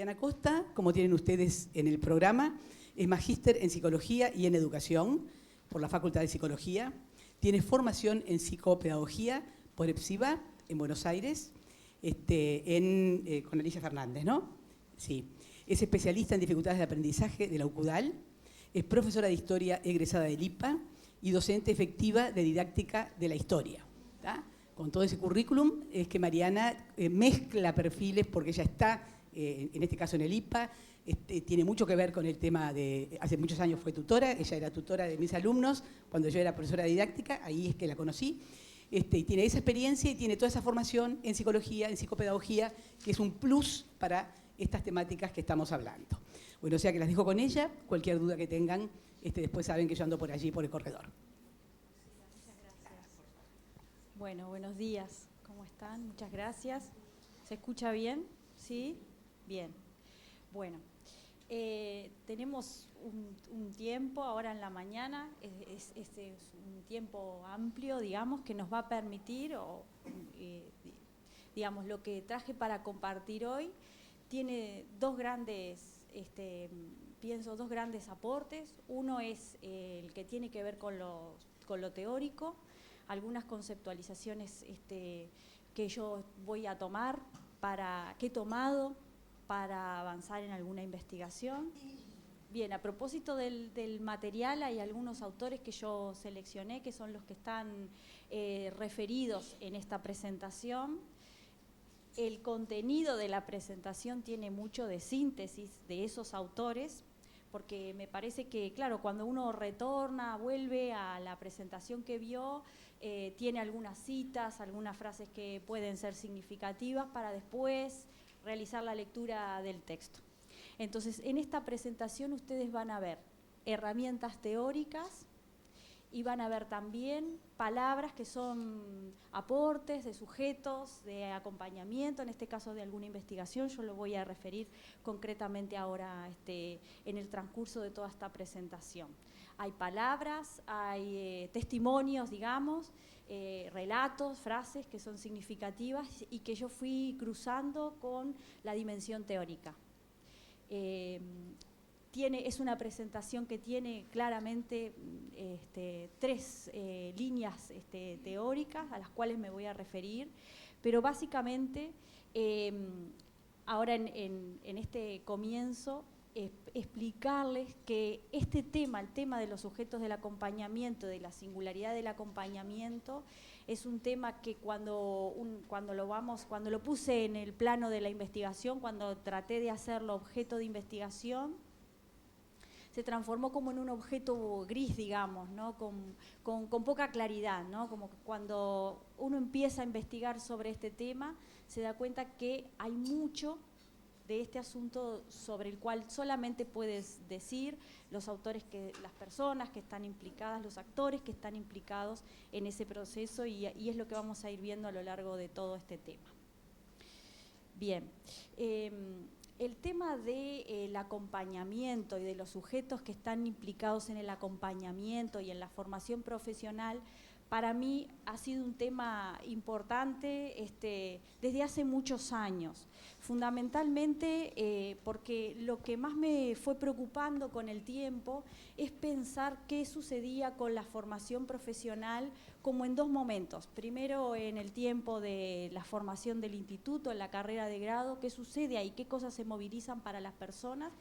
Mariana Costa, como tienen ustedes en el programa, es magíster en Psicología y en Educación por la Facultad de Psicología. Tiene formación en Psicopedagogía por EPSIVA en Buenos Aires, con Alicia Fernández, ¿no? Sí. Es especialista en dificultades de aprendizaje de la UCUDAL, es profesora de Historia egresada del IPA y docente efectiva de Didáctica de la Historia. ¿Tá? Con todo ese currículum es que Mariana mezcla perfiles porque ella está, en este caso en el IPA, tiene mucho que ver con el tema de, hace muchos años fue tutora, ella era tutora de mis alumnos cuando yo era profesora de didáctica, ahí es que la conocí, y tiene esa experiencia y tiene toda esa formación en psicología, en psicopedagogía, que es un plus para estas temáticas que estamos hablando. Bueno, o sea que las dejo con ella, cualquier duda que tengan, después saben que yo ando por allí, por el corredor. Muchas gracias. Bueno, buenos días, ¿cómo están? Muchas gracias. ¿Se escucha bien? ¿Sí? Bien. Bueno, tenemos un tiempo ahora en la mañana, es un tiempo amplio, digamos, que nos va a permitir, digamos, lo que traje para compartir hoy, tiene dos grandes, pienso, dos grandes aportes. Uno es el que tiene que ver con lo teórico, algunas conceptualizaciones que yo voy a tomar, que he tomado para avanzar en alguna investigación. Bien, a propósito del material, hay algunos autores que yo seleccioné, que son los que están referidos en esta presentación. El contenido de la presentación tiene mucho de síntesis de esos autores, porque me parece que, claro, cuando uno retorna, vuelve a la presentación que vio, tiene algunas citas, algunas frases que pueden ser significativas para después realizar la lectura del texto. Entonces, en esta presentación ustedes van a ver herramientas teóricas y van a ver también palabras que son aportes de sujetos, de acompañamiento, en este caso de alguna investigación. Yo lo voy a referir concretamente ahora en el transcurso de toda esta presentación. Hay palabras, hay testimonios, digamos, relatos, frases que son significativas y que yo fui cruzando con la dimensión teórica. Es una presentación que tiene claramente tres líneas teóricas a las cuales me voy a referir, pero básicamente ahora en este comienzo explicarles que este tema, el tema de los sujetos del acompañamiento, de la singularidad del acompañamiento, es un tema que cuando lo puse en el plano de la investigación, cuando traté de hacerlo objeto de investigación, se transformó como en un objeto gris, digamos, ¿no? con poca claridad, ¿no? Como que cuando uno empieza a investigar sobre este tema, se da cuenta que hay mucho de este asunto sobre el cual solamente puedes decir los autores, las personas que están implicadas, los actores que están implicados en ese proceso, y es lo que vamos a ir viendo a lo largo de todo este tema. Bien. El tema del acompañamiento y de los sujetos que están implicados en el acompañamiento y en la formación profesional, para mí ha sido un tema importante desde hace muchos años, fundamentalmente porque lo que más me fue preocupando con el tiempo es pensar qué sucedía con la formación profesional como en dos momentos. Primero, en el tiempo de la formación del instituto, en la carrera de grado, qué sucede ahí, qué cosas se movilizan para las personas,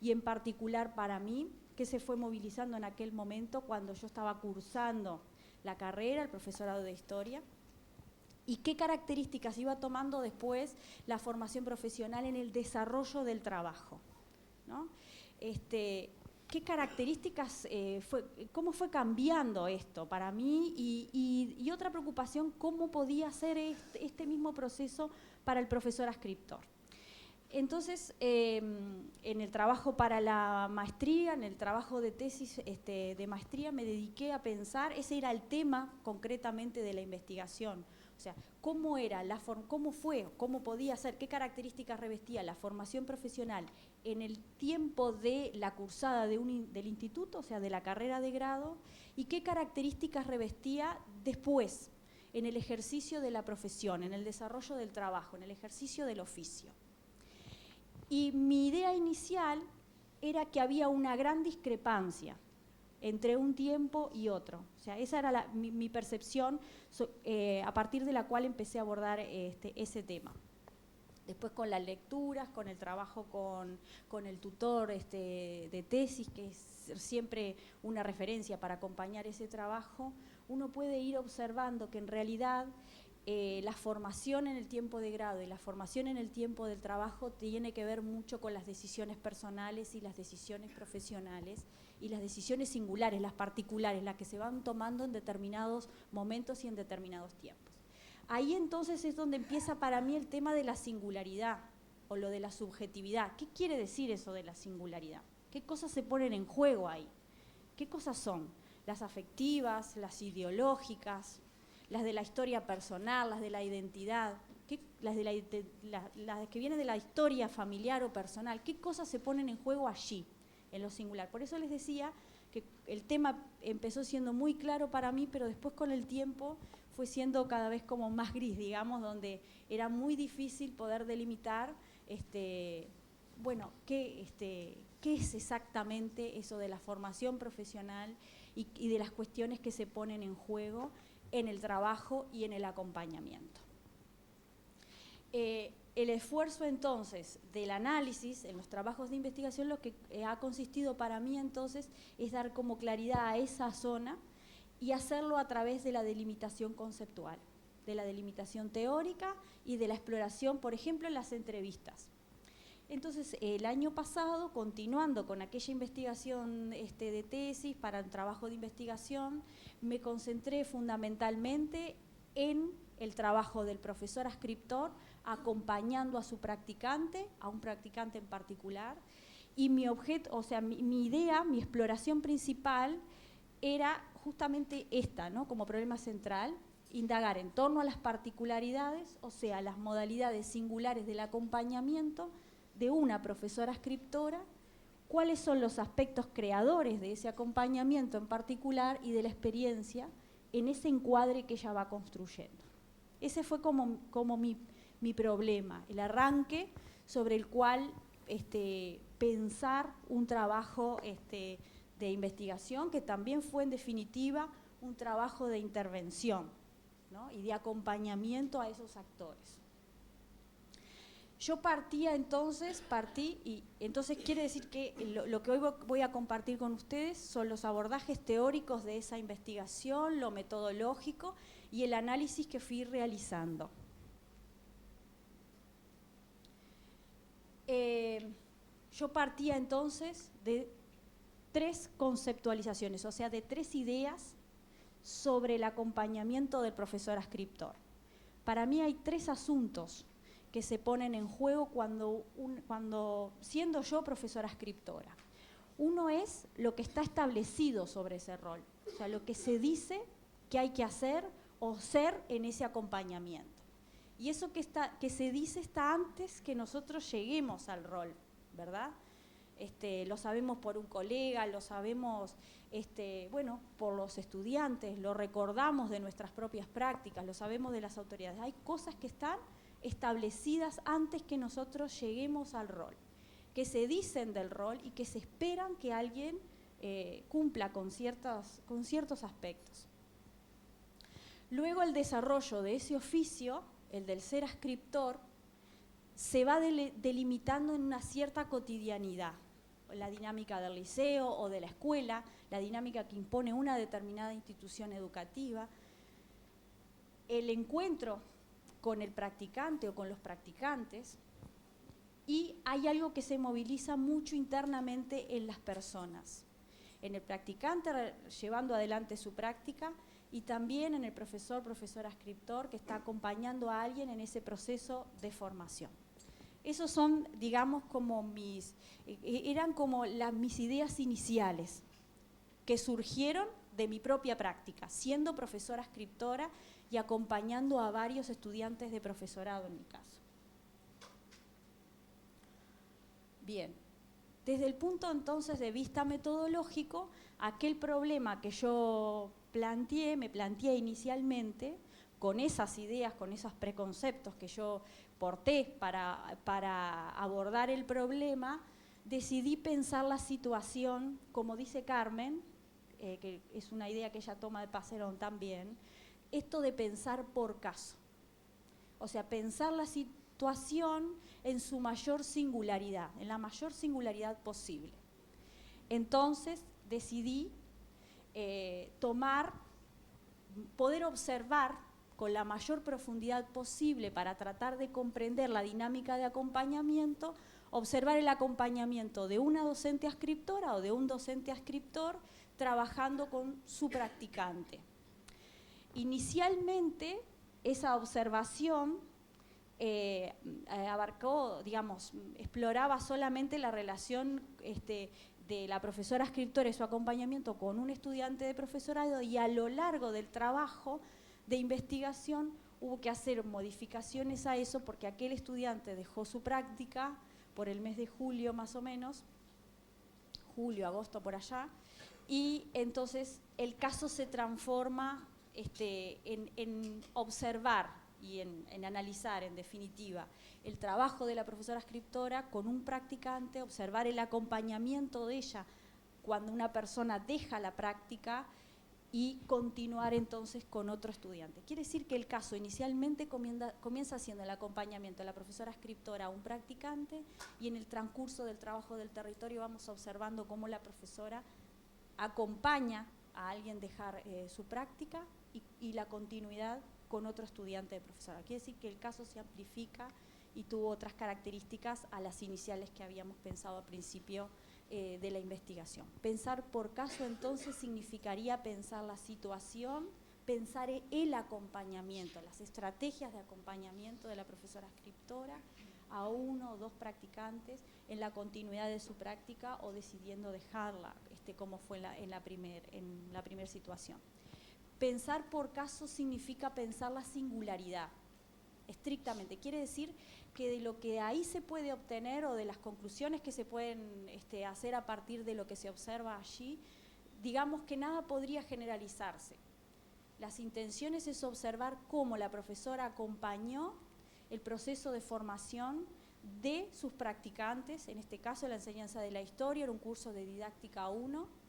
y en particular para mí, qué se fue movilizando en aquel momento cuando yo estaba cursando la carrera, el profesorado de historia, y qué características iba tomando después la formación profesional en el desarrollo del trabajo, ¿no? ¿Qué características, cómo fue cambiando esto para mí? Y otra preocupación, ¿cómo podía ser este mismo proceso para el profesor adscriptor? Entonces, en el trabajo para la maestría, en el trabajo de tesis de maestría, me dediqué a pensar, ese era el tema concretamente de la investigación, o sea, cómo podía ser, qué características revestía la formación profesional en el tiempo de la cursada del instituto, o sea, de la carrera de grado, y qué características revestía después, en el ejercicio de la profesión, en el desarrollo del trabajo, en el ejercicio del oficio. Y mi idea inicial era que había una gran discrepancia entre un tiempo y otro. O sea, esa era mi percepción a partir de la cual empecé a abordar ese tema. Después con las lecturas, con el trabajo con el tutor de tesis, que es siempre una referencia para acompañar ese trabajo, uno puede ir observando que en realidad la formación en el tiempo de grado y la formación en el tiempo del trabajo tiene que ver mucho con las decisiones personales y las decisiones profesionales y las decisiones singulares, las particulares, las que se van tomando en determinados momentos y en determinados tiempos. Ahí entonces es donde empieza para mí el tema de la singularidad o lo de la subjetividad. ¿Qué quiere decir eso de la singularidad? ¿Qué cosas se ponen en juego ahí? ¿Qué cosas son? Las afectivas, las ideológicas, las de la historia personal, las de la identidad, las que vienen de la historia familiar o personal. ¿Qué cosas se ponen en juego allí, en lo singular? Por eso les decía que el tema empezó siendo muy claro para mí, pero después con el tiempo fue siendo cada vez como más gris, digamos, donde era muy difícil poder delimitar, bueno, qué es exactamente eso de la formación profesional y de las cuestiones que se ponen en juego en el trabajo y en el acompañamiento. El esfuerzo entonces del análisis en los trabajos de investigación, lo que ha consistido para mí entonces es dar como claridad a esa zona y hacerlo a través de la delimitación conceptual, de la delimitación teórica y de la exploración, por ejemplo, en las entrevistas. Entonces, el año pasado, continuando con aquella investigación de tesis para el trabajo de investigación, me concentré fundamentalmente en el trabajo del profesor ascriptor, acompañando a su practicante, a un practicante en particular, y mi objeto, o sea, mi idea, mi exploración principal era justamente esta, ¿no? Como problema central, indagar en torno a las particularidades, o sea, las modalidades singulares del acompañamiento de una profesora ascriptora, cuáles son los aspectos creadores de ese acompañamiento en particular y de la experiencia en ese encuadre que ella va construyendo. Ese fue como mi problema, el arranque sobre el cual pensar un trabajo de investigación que también fue en definitiva un trabajo de intervención, ¿no? Y de acompañamiento a esos actores. Yo partí y entonces quiere decir que lo que hoy voy a compartir con ustedes son los abordajes teóricos de esa investigación, lo metodológico y el análisis que fui realizando. Yo partía entonces de 3 conceptualizaciones, o sea, de 3 ideas sobre el acompañamiento del profesor ascriptor. Para mí hay 3 asuntos que se ponen en juego cuando siendo yo profesora ascriptora. Uno es lo que está establecido sobre ese rol, o sea, lo que se dice que hay que hacer o ser en ese acompañamiento. Y eso que se dice está antes que nosotros lleguemos al rol, ¿verdad? Lo sabemos por un colega, lo sabemos bueno, por los estudiantes, lo recordamos de nuestras propias prácticas, lo sabemos de las autoridades. Hay cosas que están establecidas antes que nosotros lleguemos al rol, que se dicen del rol y que se esperan que alguien cumpla con ciertos aspectos. Luego el desarrollo de ese oficio, el del ser ascriptor, se va delimitando en una cierta cotidianidad, la dinámica del liceo o de la escuela, la dinámica que impone una determinada institución educativa, el encuentro con el practicante o con los practicantes, y hay algo que se moviliza mucho internamente en las personas, en el practicante llevando adelante su práctica y también en el profesor ascriptor que está acompañando a alguien en ese proceso de formación. Esos son, digamos, eran como mis ideas iniciales que surgieron de mi propia práctica, siendo profesora ascriptora y acompañando a varios estudiantes de profesorado en mi caso. Bien, desde el punto entonces de vista metodológico, aquel problema que yo me planteé inicialmente, con esas ideas, con esos preconceptos que yo porté para abordar el problema, decidí pensar la situación, como dice Carmen, que es una idea que ella toma de Passerón también, esto de pensar por caso. O sea, pensar la situación en su mayor singularidad, en la mayor singularidad posible. Entonces decidí poder observar con la mayor profundidad posible para tratar de comprender la dinámica de acompañamiento, observar el acompañamiento de una docente ascriptora o de un docente ascriptor trabajando con su practicante. Inicialmente, esa observación abarcó, digamos, exploraba solamente la relación de la profesora ascriptora y su acompañamiento con un estudiante de profesorado, y a lo largo del trabajo de investigación hubo que hacer modificaciones a eso porque aquel estudiante dejó su práctica por el mes de julio más o menos, julio, agosto, por allá, y entonces el caso se transforma en observar y en analizar, en definitiva, el trabajo de la profesora ascriptora con un practicante, observar el acompañamiento de ella cuando una persona deja la práctica y continuar entonces con otro estudiante. Quiere decir que el caso inicialmente comienza siendo el acompañamiento de la profesora ascriptora a un practicante, y en el transcurso del trabajo del territorio vamos observando cómo la profesora acompaña a alguien dejar su práctica y la continuidad con otro estudiante de profesora. Quiere decir que el caso se amplifica y tuvo otras características a las iniciales que habíamos pensado al principio de la investigación. Pensar por caso entonces significaría pensar la situación, pensar el acompañamiento, las estrategias de acompañamiento de la profesora ascriptora a uno o dos practicantes en la continuidad de su práctica o decidiendo dejarla, como fue en la primera situación. Pensar por caso significa pensar la singularidad, estrictamente. Quiere decir que de lo que ahí se puede obtener o de las conclusiones que se pueden hacer a partir de lo que se observa allí, digamos que nada podría generalizarse. Las intenciones es observar cómo la profesora acompañó el proceso de formación de sus practicantes, en este caso la enseñanza de la historia, era un curso de didáctica 1,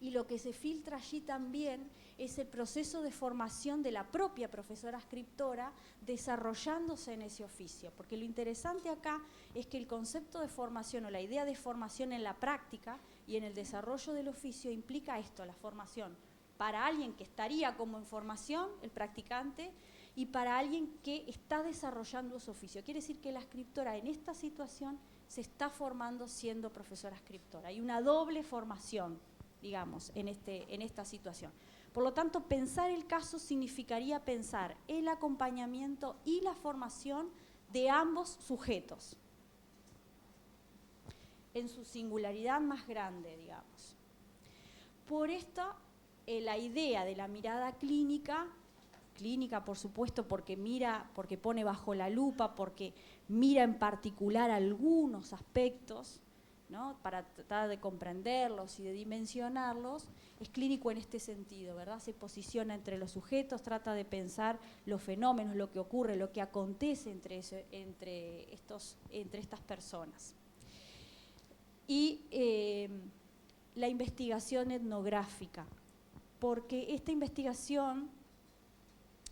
y lo que se filtra allí también es el proceso de formación de la propia profesora ascriptora desarrollándose en ese oficio, porque lo interesante acá es que el concepto de formación o la idea de formación en la práctica y en el desarrollo del oficio implica esto, la formación para alguien que estaría como en formación, el practicante, y para alguien que está desarrollando su oficio. Quiere decir que la ascriptora en esta situación se está formando siendo profesora ascriptora. Hay una doble formación, digamos, en esta situación. Por lo tanto, pensar el caso significaría pensar el acompañamiento y la formación de ambos sujetos, en su singularidad más grande, digamos. Por esto, la idea de la mirada clínica por supuesto porque pone bajo la lupa, porque mira en particular algunos aspectos, ¿no? Para tratar de comprenderlos y de dimensionarlos, es clínico en este sentido, ¿verdad? Se posiciona entre los sujetos, trata de pensar los fenómenos, lo que ocurre, lo que acontece entre estas personas. Y la investigación etnográfica, porque esta investigación,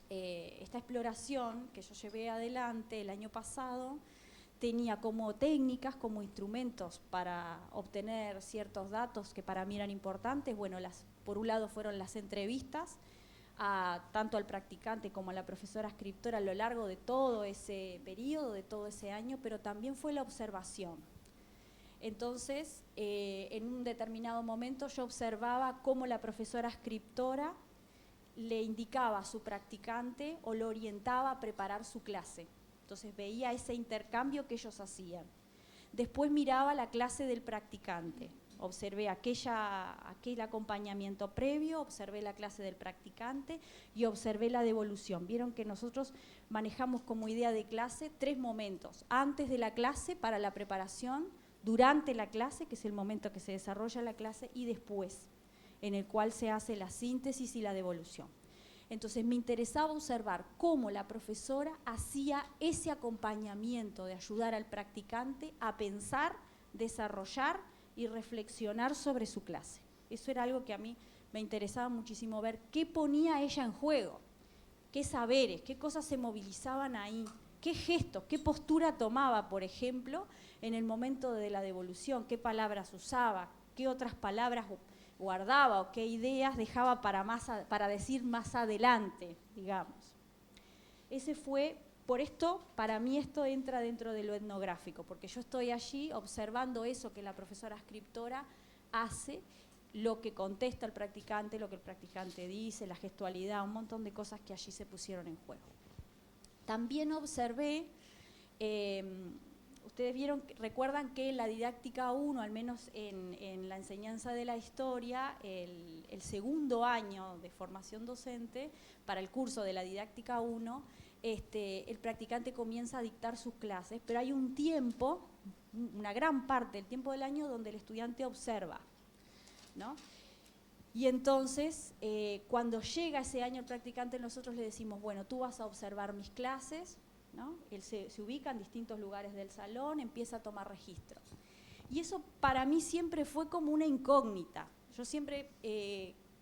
esta exploración que yo llevé adelante el año pasado, tenía como técnicas, como instrumentos para obtener ciertos datos que para mí eran importantes. Bueno, por un lado fueron las entrevistas, tanto al practicante como a la profesora ascriptora a lo largo de todo ese periodo, de todo ese año, pero también fue la observación. Entonces, en un determinado momento yo observaba cómo la profesora ascriptora le indicaba a su practicante o lo orientaba a preparar su clase. Entonces veía ese intercambio que ellos hacían. Después miraba la clase del practicante, observé aquel acompañamiento previo, observé la clase del practicante y observé la devolución. Vieron que nosotros manejamos como idea de clase 3 momentos: antes de la clase para la preparación, durante la clase, que es el momento que se desarrolla la clase, y después, en el cual se hace la síntesis y la devolución. Entonces me interesaba observar cómo la profesora hacía ese acompañamiento de ayudar al practicante a pensar, desarrollar y reflexionar sobre su clase. Eso era algo que a mí me interesaba muchísimo ver, qué ponía ella en juego, qué saberes, qué cosas se movilizaban ahí, qué gestos, qué postura tomaba, por ejemplo, en el momento de la devolución, qué palabras usaba, qué otras palabras guardaba o qué ideas dejaba para decir más adelante, digamos. Ese fue, por esto, para mí esto entra dentro de lo etnográfico, porque yo estoy allí observando eso que la profesora escriptora hace, lo que contesta el practicante, lo que el practicante dice, la gestualidad, un montón de cosas que allí se pusieron en juego. También observé, ustedes recuerdan que en la didáctica 1, al menos en la enseñanza de la historia, el segundo año de formación docente, para el curso de la didáctica 1, el practicante comienza a dictar sus clases, pero hay un tiempo, una gran parte del tiempo del año, donde el estudiante observa, ¿no? Y entonces, cuando llega ese año el practicante, nosotros le decimos, bueno, tú vas a observar mis clases, ¿no? Él se ubica en distintos lugares del salón, empieza a tomar registros. Y eso para mí siempre fue como una incógnita. Yo siempre,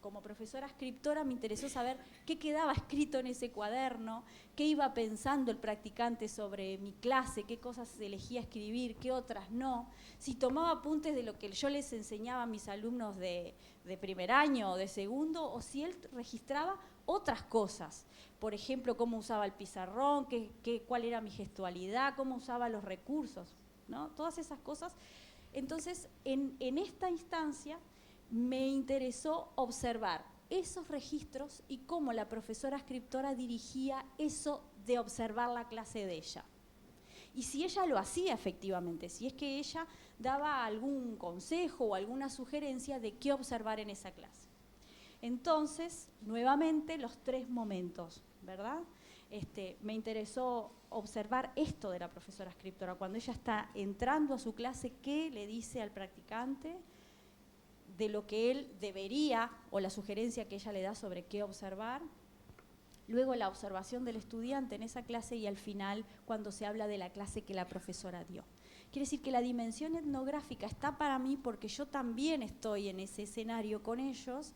como profesora escriptora, me interesó saber qué quedaba escrito en ese cuaderno, qué iba pensando el practicante sobre mi clase, qué cosas elegía escribir, qué otras no, si tomaba apuntes de lo que yo les enseñaba a mis alumnos de primer año o de segundo, o si él registraba otras cosas. Por ejemplo, cómo usaba el pizarrón, cuál era mi gestualidad, cómo usaba los recursos, ¿no? Todas esas cosas. Entonces, en esta instancia, me interesó observar esos registros y cómo la profesora escriptora dirigía eso de observar la clase de ella. Y si ella lo hacía efectivamente, si es que ella daba algún consejo o alguna sugerencia de qué observar en esa clase. Entonces, nuevamente, los 3 momentos, ¿verdad? Me interesó observar esto de la profesora escriptora, cuando ella está entrando a su clase, qué le dice al practicante, de lo que él debería, o la sugerencia que ella le da sobre qué observar, luego la observación del estudiante en esa clase y al final cuando se habla de la clase que la profesora dio. Quiere decir que la dimensión etnográfica está para mí porque yo también estoy en ese escenario con ellos.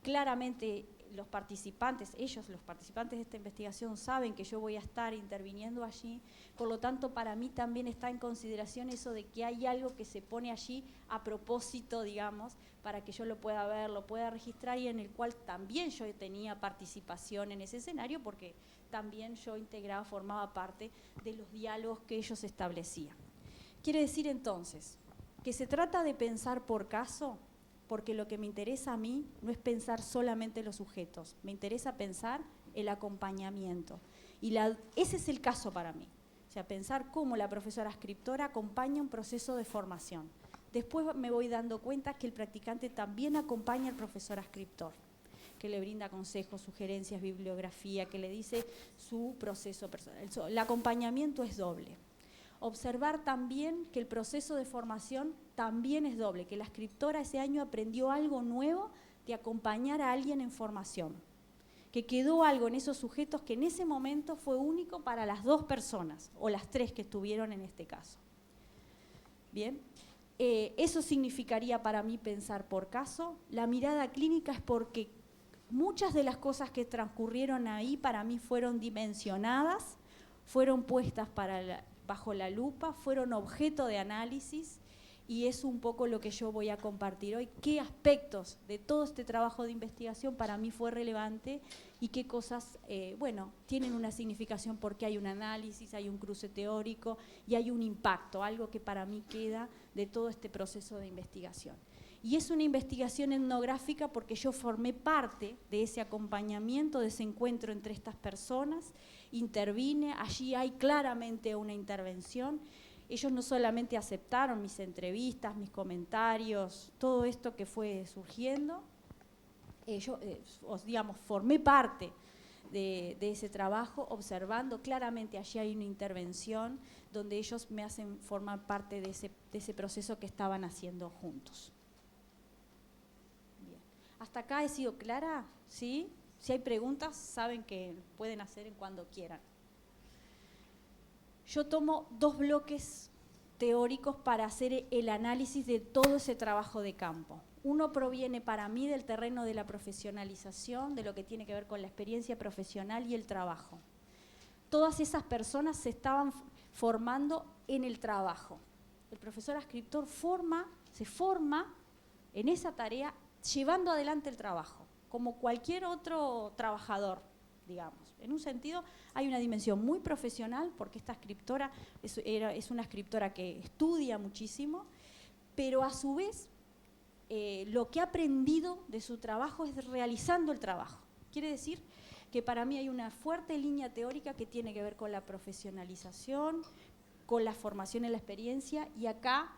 Claramente los participantes de esta investigación saben que yo voy a estar interviniendo allí, por lo tanto para mí también está en consideración eso de que hay algo que se pone allí a propósito, digamos, para que yo lo pueda ver, lo pueda registrar y en el cual también yo tenía participación en ese escenario porque también yo integraba, formaba parte de los diálogos que ellos establecían. Quiere decir entonces que se trata de pensar por caso, porque lo que me interesa a mí no es pensar solamente los sujetos, me interesa pensar el acompañamiento. Y ese es el caso para mí, o sea, pensar cómo la profesora escriptora acompaña un proceso de formación. Después me voy dando cuenta que el practicante también acompaña al profesor escriptor, que le brinda consejos, sugerencias, bibliografía, que le dice su proceso personal. El acompañamiento es doble. Observar también que el proceso de formación también es doble, que la escriptora ese año aprendió algo nuevo de acompañar a alguien en formación, que quedó algo en esos sujetos que en ese momento fue único para las 2 personas, o las 3 que estuvieron en este caso. Bien, eso significaría para mí pensar por caso. La mirada clínica es porque muchas de las cosas que transcurrieron ahí para mí fueron dimensionadas, fueron puestas bajo la lupa, fueron objeto de análisis y es un poco lo que yo voy a compartir hoy. ¿Qué aspectos de todo este trabajo de investigación para mí fue relevante y qué cosas, tienen una significación porque hay un análisis, hay un cruce teórico y hay un impacto, algo que para mí queda de todo este proceso de investigación? Y es una investigación etnográfica porque yo formé parte de ese acompañamiento, de ese encuentro entre estas personas, intervine, allí hay claramente una intervención. Ellos no solamente aceptaron mis entrevistas, mis comentarios, todo esto que fue surgiendo, yo, formé parte de ese trabajo, observando claramente allí hay una intervención donde ellos me hacen formar parte de ese proceso que estaban haciendo juntos. Bien. ¿Hasta acá he sido clara? ¿Sí? Si hay preguntas, saben que pueden hacer en cuando quieran. Yo tomo 2 bloques teóricos para hacer el análisis de todo ese trabajo de campo. Uno proviene para mí del terreno de la profesionalización, de lo que tiene que ver con la experiencia profesional y el trabajo. Todas esas personas se estaban formando en el trabajo. El profesor adscriptor se forma en esa tarea llevando adelante el trabajo, como cualquier otro trabajador, digamos. En un sentido, hay una dimensión muy profesional, porque esta escriptora es una escriptora que estudia muchísimo, pero a su vez, lo que ha aprendido de su trabajo es realizando el trabajo. Quiere decir que para mí hay una fuerte línea teórica que tiene que ver con la profesionalización, con la formación en la experiencia, y acá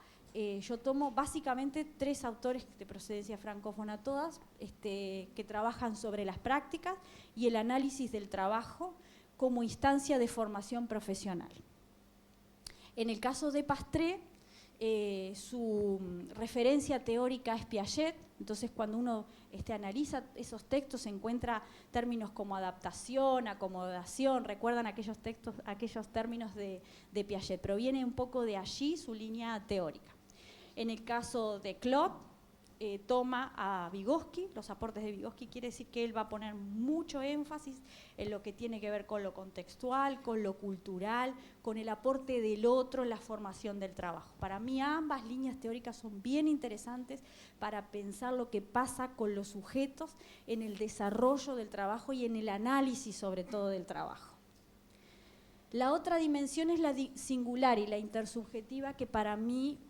yo tomo básicamente 3 autores de procedencia francófona todas, que trabajan sobre las prácticas y el análisis del trabajo como instancia de formación profesional. En el caso de Pastré, su referencia teórica es Piaget, entonces cuando uno analiza esos textos se encuentra términos como adaptación, acomodación, recuerdan aquellos términos de Piaget, proviene un poco de allí su línea teórica. En el caso de Claude, toma a Vygotsky, los aportes de Vygotsky, quiere decir que él va a poner mucho énfasis en lo que tiene que ver con lo contextual, con lo cultural, con el aporte del otro en la formación del trabajo. Para mí ambas líneas teóricas son bien interesantes para pensar lo que pasa con los sujetos en el desarrollo del trabajo y en el análisis sobre todo del trabajo. La otra dimensión es la singular y la intersubjetiva, que para mí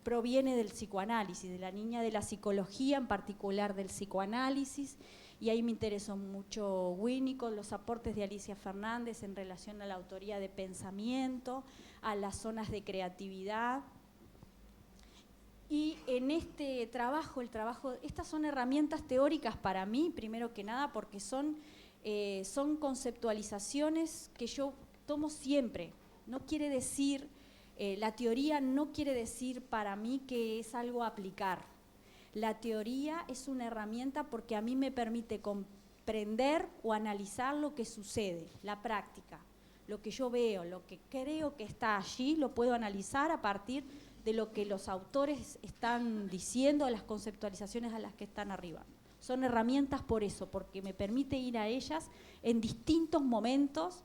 proviene del psicoanálisis, de la niña de la psicología, en particular del psicoanálisis, y ahí me interesó mucho Winnicott, los aportes de Alicia Fernández en relación a la autoría de pensamiento, a las zonas de creatividad. Y en este trabajo, estas son herramientas teóricas para mí, primero que nada, porque son conceptualizaciones que yo tomo siempre. No quiere decir... la teoría no quiere decir para mí que es algo a aplicar. La teoría es una herramienta porque a mí me permite comprender o analizar lo que sucede, la práctica, lo que yo veo, lo que creo que está allí, lo puedo analizar a partir de lo que los autores están diciendo, de las conceptualizaciones a las que están arribando. Son herramientas por eso, porque me permite ir a ellas en distintos momentos,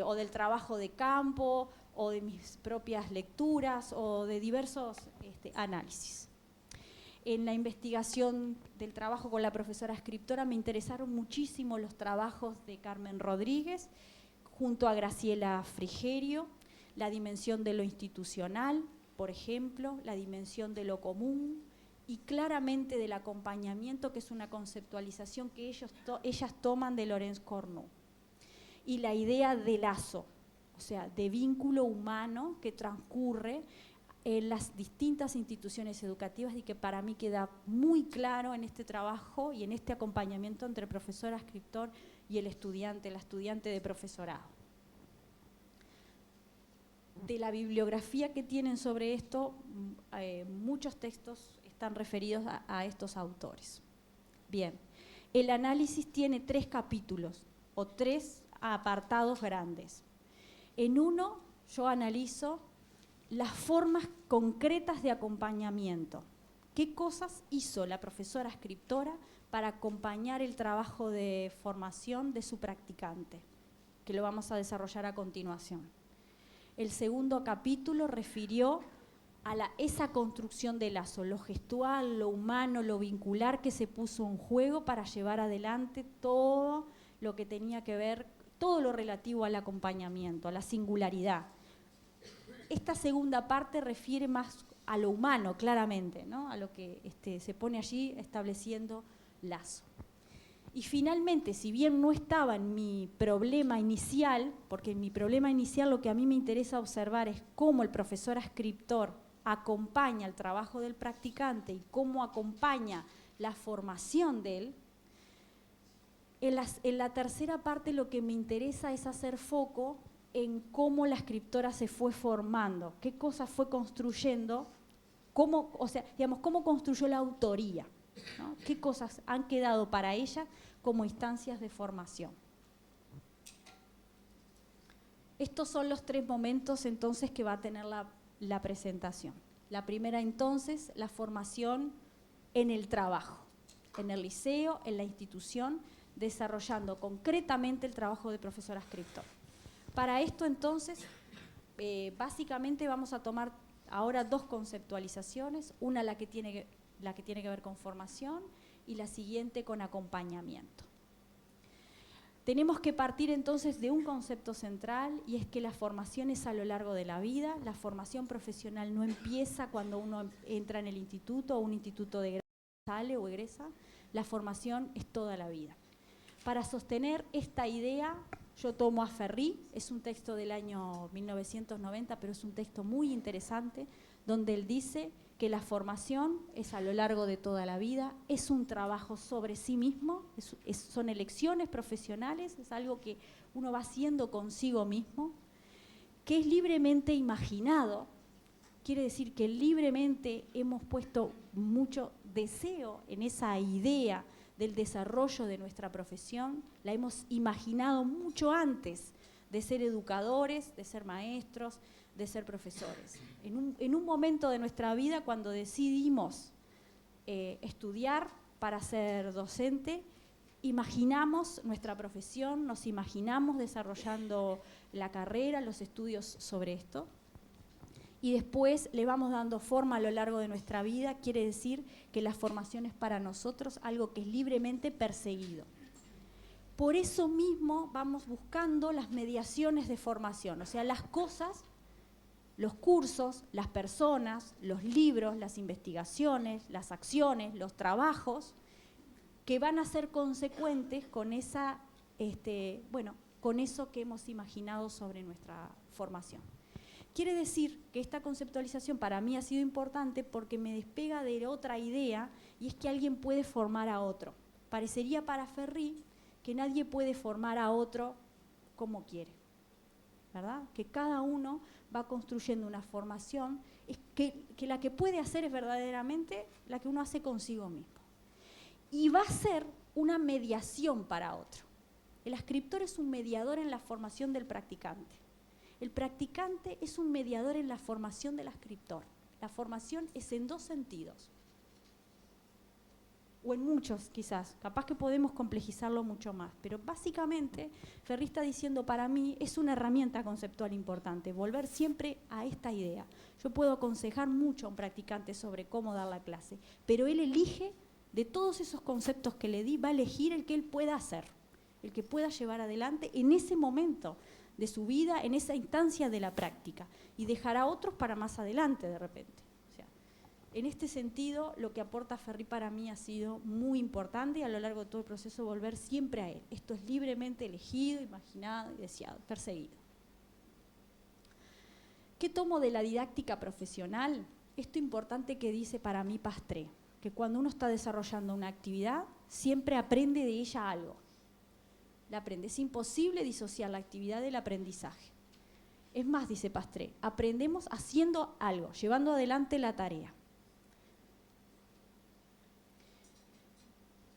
o del trabajo de campo, o de mis propias lecturas, o de diversos análisis. En la investigación del trabajo con la profesora escritora me interesaron muchísimo los trabajos de Carmen Rodríguez, junto a Graciela Frigerio, la dimensión de lo institucional, por ejemplo, la dimensión de lo común, y claramente del acompañamiento, que es una conceptualización que ellas toman de Laurence Cornu. Y la idea de lazo, o sea, de vínculo humano que transcurre en las distintas instituciones educativas y que para mí queda muy claro en este trabajo y en este acompañamiento entre profesora, escritor y el estudiante, la estudiante de profesorado. De la bibliografía que tienen sobre esto, muchos textos están referidos a estos autores. Bien, el análisis tiene 3 capítulos o 3 apartados grandes. En uno yo analizo las formas concretas de acompañamiento. ¿Qué cosas hizo la profesora escritora para acompañar el trabajo de formación de su practicante? Que lo vamos a desarrollar a continuación. El segundo capítulo refirió a esa construcción de lazo, lo gestual, lo humano, lo vincular que se puso en juego para llevar adelante todo lo que tenía que ver, todo lo relativo al acompañamiento, a la singularidad. Esta segunda parte refiere más a lo humano, claramente, ¿no? A lo que se pone allí estableciendo lazo. Y finalmente, si bien no estaba en mi problema inicial, porque en mi problema inicial lo que a mí me interesa observar es cómo el profesor escritor acompaña el trabajo del practicante y cómo acompaña la formación de él, en la tercera parte lo que me interesa es hacer foco en cómo la escritora se fue formando, qué cosas fue construyendo, cómo construyó la autoría, ¿no? Qué cosas han quedado para ella como instancias de formación. Estos son los 3 momentos entonces que va a tener la presentación. La primera entonces, la formación en el trabajo, en el liceo, en la institución, desarrollando concretamente el trabajo de profesor adscriptor. Para esto entonces, básicamente vamos a tomar ahora 2 conceptualizaciones, una la que tiene que ver con formación y la siguiente con acompañamiento. Tenemos que partir entonces de un concepto central, y es que la formación es a lo largo de la vida. La formación profesional no empieza cuando uno entra en el instituto o un instituto de grado sale o egresa. La formación es toda la vida. Para sostener esta idea, yo tomo a Ferri, es un texto del año 1990, pero es un texto muy interesante, donde él dice que la formación es a lo largo de toda la vida, es un trabajo sobre sí mismo, son elecciones profesionales, es algo que uno va haciendo consigo mismo, que es libremente imaginado, quiere decir que libremente hemos puesto mucho deseo en esa idea del desarrollo de nuestra profesión, la hemos imaginado mucho antes de ser educadores, de ser maestros, de ser profesores. En un momento de nuestra vida, cuando decidimos estudiar para ser docente, imaginamos nuestra profesión, nos imaginamos desarrollando la carrera, los estudios sobre esto, y después le vamos dando forma a lo largo de nuestra vida. Quiere decir que la formación es para nosotros algo que es libremente perseguido. Por eso mismo vamos buscando las mediaciones de formación, o sea, las cosas, los cursos, las personas, los libros, las investigaciones, las acciones, los trabajos que van a ser consecuentes con esa, con eso que hemos imaginado sobre nuestra formación. Quiere decir que esta conceptualización para mí ha sido importante porque me despega de otra idea, y es que alguien puede formar a otro. Parecería para Ferri que nadie puede formar a otro como quiere, ¿verdad? Que cada uno va construyendo una formación, es que la que puede hacer es verdaderamente la que uno hace consigo mismo. Y va a ser una mediación para otro. El adscriptor es un mediador en la formación del practicante. El practicante es un mediador en la formación del adscriptor. La formación es en 2 sentidos. O en muchos, quizás. Capaz que podemos complejizarlo mucho más. Pero básicamente, Ferri está diciendo, para mí, es una herramienta conceptual importante. Volver siempre a esta idea. Yo puedo aconsejar mucho a un practicante sobre cómo dar la clase, pero él elige, de todos esos conceptos que le di, va a elegir el que él pueda hacer, el que pueda llevar adelante en ese momento de su vida, en esa instancia de la práctica, y dejar a otros para más adelante de repente. O sea, en este sentido, lo que aporta Ferri para mí ha sido muy importante, y a lo largo de todo el proceso volver siempre a él. Esto es libremente elegido, imaginado y deseado, perseguido. ¿Qué tomo de la didáctica profesional? Esto importante que dice para mí Pastré, que cuando uno está desarrollando una actividad, siempre aprende de ella algo. La aprende. Es imposible disociar la actividad del aprendizaje. Es más, dice Pastré, aprendemos haciendo algo, llevando adelante la tarea.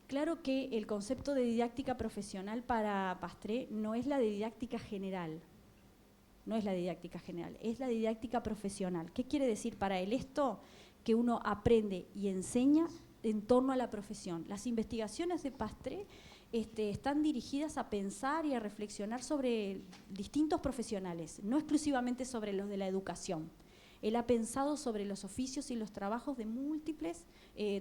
Claro que el concepto de didáctica profesional para Pastré no es la de didáctica general. No es la didáctica general, es la didáctica profesional. ¿Qué quiere decir para él esto? Que uno aprende y enseña en torno a la profesión. Las investigaciones de Pastré están dirigidas a pensar y a reflexionar sobre distintos profesionales, no exclusivamente sobre los de la educación. Él ha pensado sobre los oficios y los trabajos de múltiples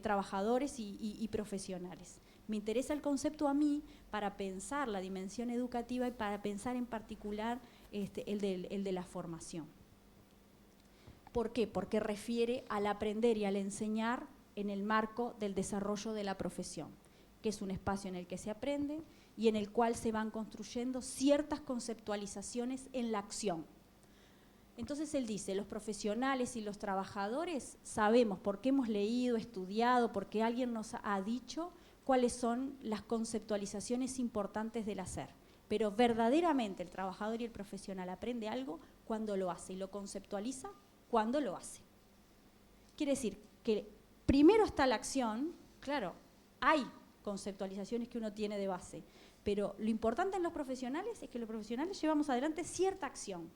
trabajadores y profesionales. Me interesa el concepto a mí para pensar la dimensión educativa y para pensar en particular el de la formación. ¿Por qué? Porque refiere al aprender y al enseñar en el marco del desarrollo de la profesión, que es un espacio en el que se aprende y en el cual se van construyendo ciertas conceptualizaciones en la acción. Entonces él dice, los profesionales y los trabajadores sabemos, porque hemos leído, estudiado, porque alguien nos ha dicho cuáles son las conceptualizaciones importantes del hacer. Pero verdaderamente el trabajador y el profesional aprende algo cuando lo hace y lo conceptualiza cuando lo hace. Quiere decir que primero está la acción, claro, hay conceptualizaciones que uno tiene de base. Pero lo importante en los profesionales es que los profesionales llevamos adelante cierta acción.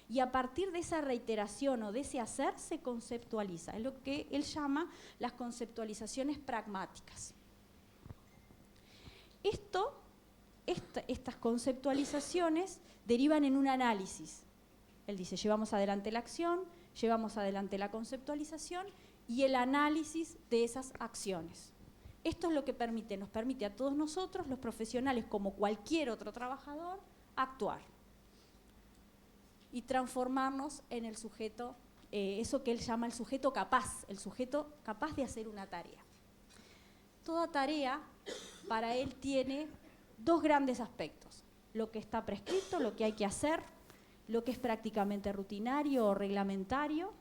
Y a partir de esa reiteración o de ese hacer se conceptualiza. Es lo que él llama las conceptualizaciones pragmáticas. Estas conceptualizaciones derivan en un análisis. Él dice, llevamos adelante la acción, llevamos adelante la conceptualización y el análisis de esas acciones. Esto es lo que nos permite a todos nosotros, los profesionales, como cualquier otro trabajador, actuar y transformarnos en el sujeto, eso que él llama el sujeto capaz de hacer una tarea. Toda tarea para él tiene dos grandes aspectos: lo que está prescrito, lo que hay que hacer, lo que es prácticamente rutinario o reglamentario,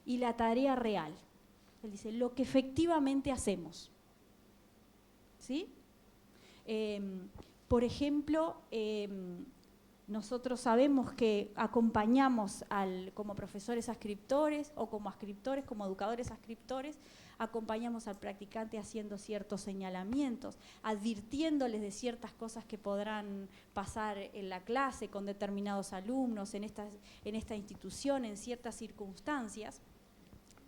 y la tarea real. Él dice, lo que efectivamente hacemos. ¿Sí? Por ejemplo, nosotros sabemos que acompañamos como profesores ascriptores o como ascriptores, como educadores ascriptores, acompañamos al practicante haciendo ciertos señalamientos, advirtiéndoles de ciertas cosas que podrán pasar en la clase con determinados alumnos, en esta institución, en ciertas circunstancias.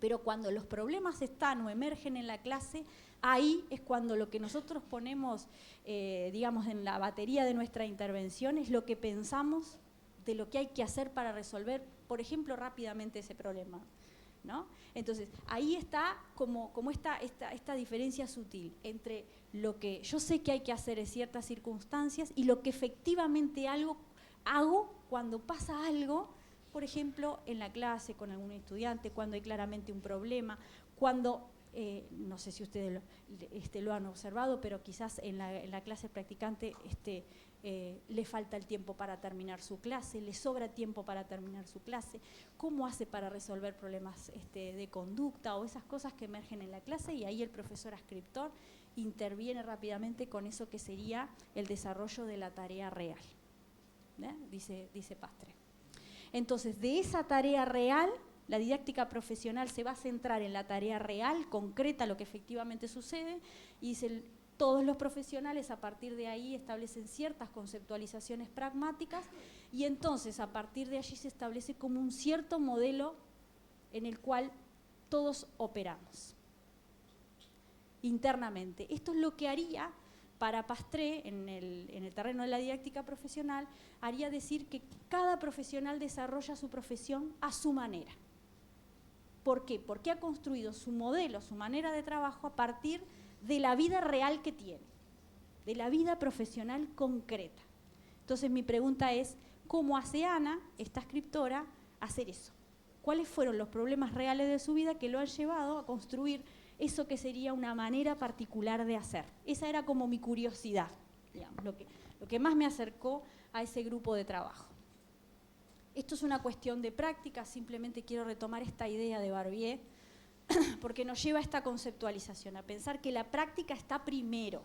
Pero cuando los problemas están o emergen en la clase, ahí es cuando lo que nosotros ponemos, digamos, en la batería de nuestra intervención es lo que pensamos de lo que hay que hacer para resolver, por ejemplo, rápidamente ese problema, ¿no? Entonces, ahí está como esta diferencia sutil entre lo que yo sé que hay que hacer en ciertas circunstancias y lo que efectivamente hago cuando pasa algo, por ejemplo, en la clase con algún estudiante, cuando hay claramente un problema, cuando, no sé si ustedes lo han observado, pero quizás en la clase practicante le falta el tiempo para terminar su clase, le sobra tiempo para terminar su clase, cómo hace para resolver problemas de conducta o esas cosas que emergen en la clase, y ahí el profesor ascriptor interviene rápidamente con eso que sería el desarrollo de la tarea real, dice Pastre. Entonces, de esa tarea real, la didáctica profesional se va a centrar en la tarea real, concreta, lo que efectivamente sucede, y dice, todos los profesionales a partir de ahí establecen ciertas conceptualizaciones pragmáticas, y entonces a partir de allí se establece como un cierto modelo en el cual todos operamos internamente. Esto es lo que haría, para Pastre, en el terreno de la didáctica profesional, haría decir que cada profesional desarrolla su profesión a su manera. ¿Por qué? Porque ha construido su modelo, su manera de trabajo a partir de la vida real que tiene, de la vida profesional concreta. Entonces mi pregunta es, ¿cómo hace Ana, esta escritora, hacer eso? ¿Cuáles fueron los problemas reales de su vida que lo han llevado a construir eso que sería una manera particular de hacer? Esa era como mi curiosidad, digamos, lo que más me acercó a ese grupo de trabajo. Esto es una cuestión de práctica, simplemente quiero retomar esta idea de Barbier, porque nos lleva a esta conceptualización, a pensar que la práctica está primero.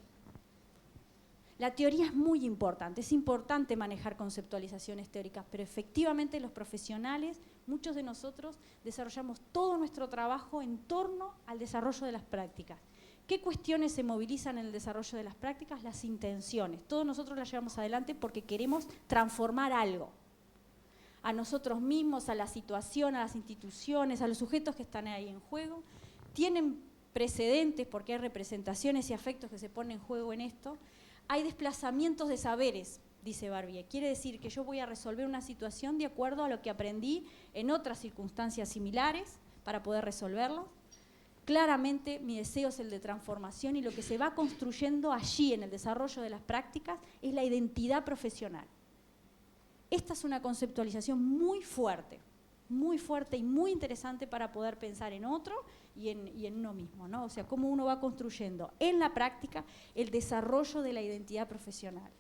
La teoría es muy importante, es importante manejar conceptualizaciones teóricas, pero efectivamente los profesionales, muchos de nosotros, desarrollamos todo nuestro trabajo en torno al desarrollo de las prácticas. ¿Qué cuestiones se movilizan en el desarrollo de las prácticas? Las intenciones. Todos nosotros las llevamos adelante porque queremos transformar algo. A nosotros mismos, a la situación, a las instituciones, a los sujetos que están ahí en juego. Tienen precedentes porque hay representaciones y afectos que se ponen en juego en esto. Hay desplazamientos de saberes, dice Barbier. Quiere decir que yo voy a resolver una situación de acuerdo a lo que aprendí en otras circunstancias similares para poder resolverlo. Claramente mi deseo es el de transformación, y lo que se va construyendo allí en el desarrollo de las prácticas es la identidad profesional. Esta es una conceptualización muy fuerte y muy interesante para poder pensar en otro y en uno mismo, ¿no? O sea, cómo uno va construyendo en la práctica el desarrollo de la identidad profesional.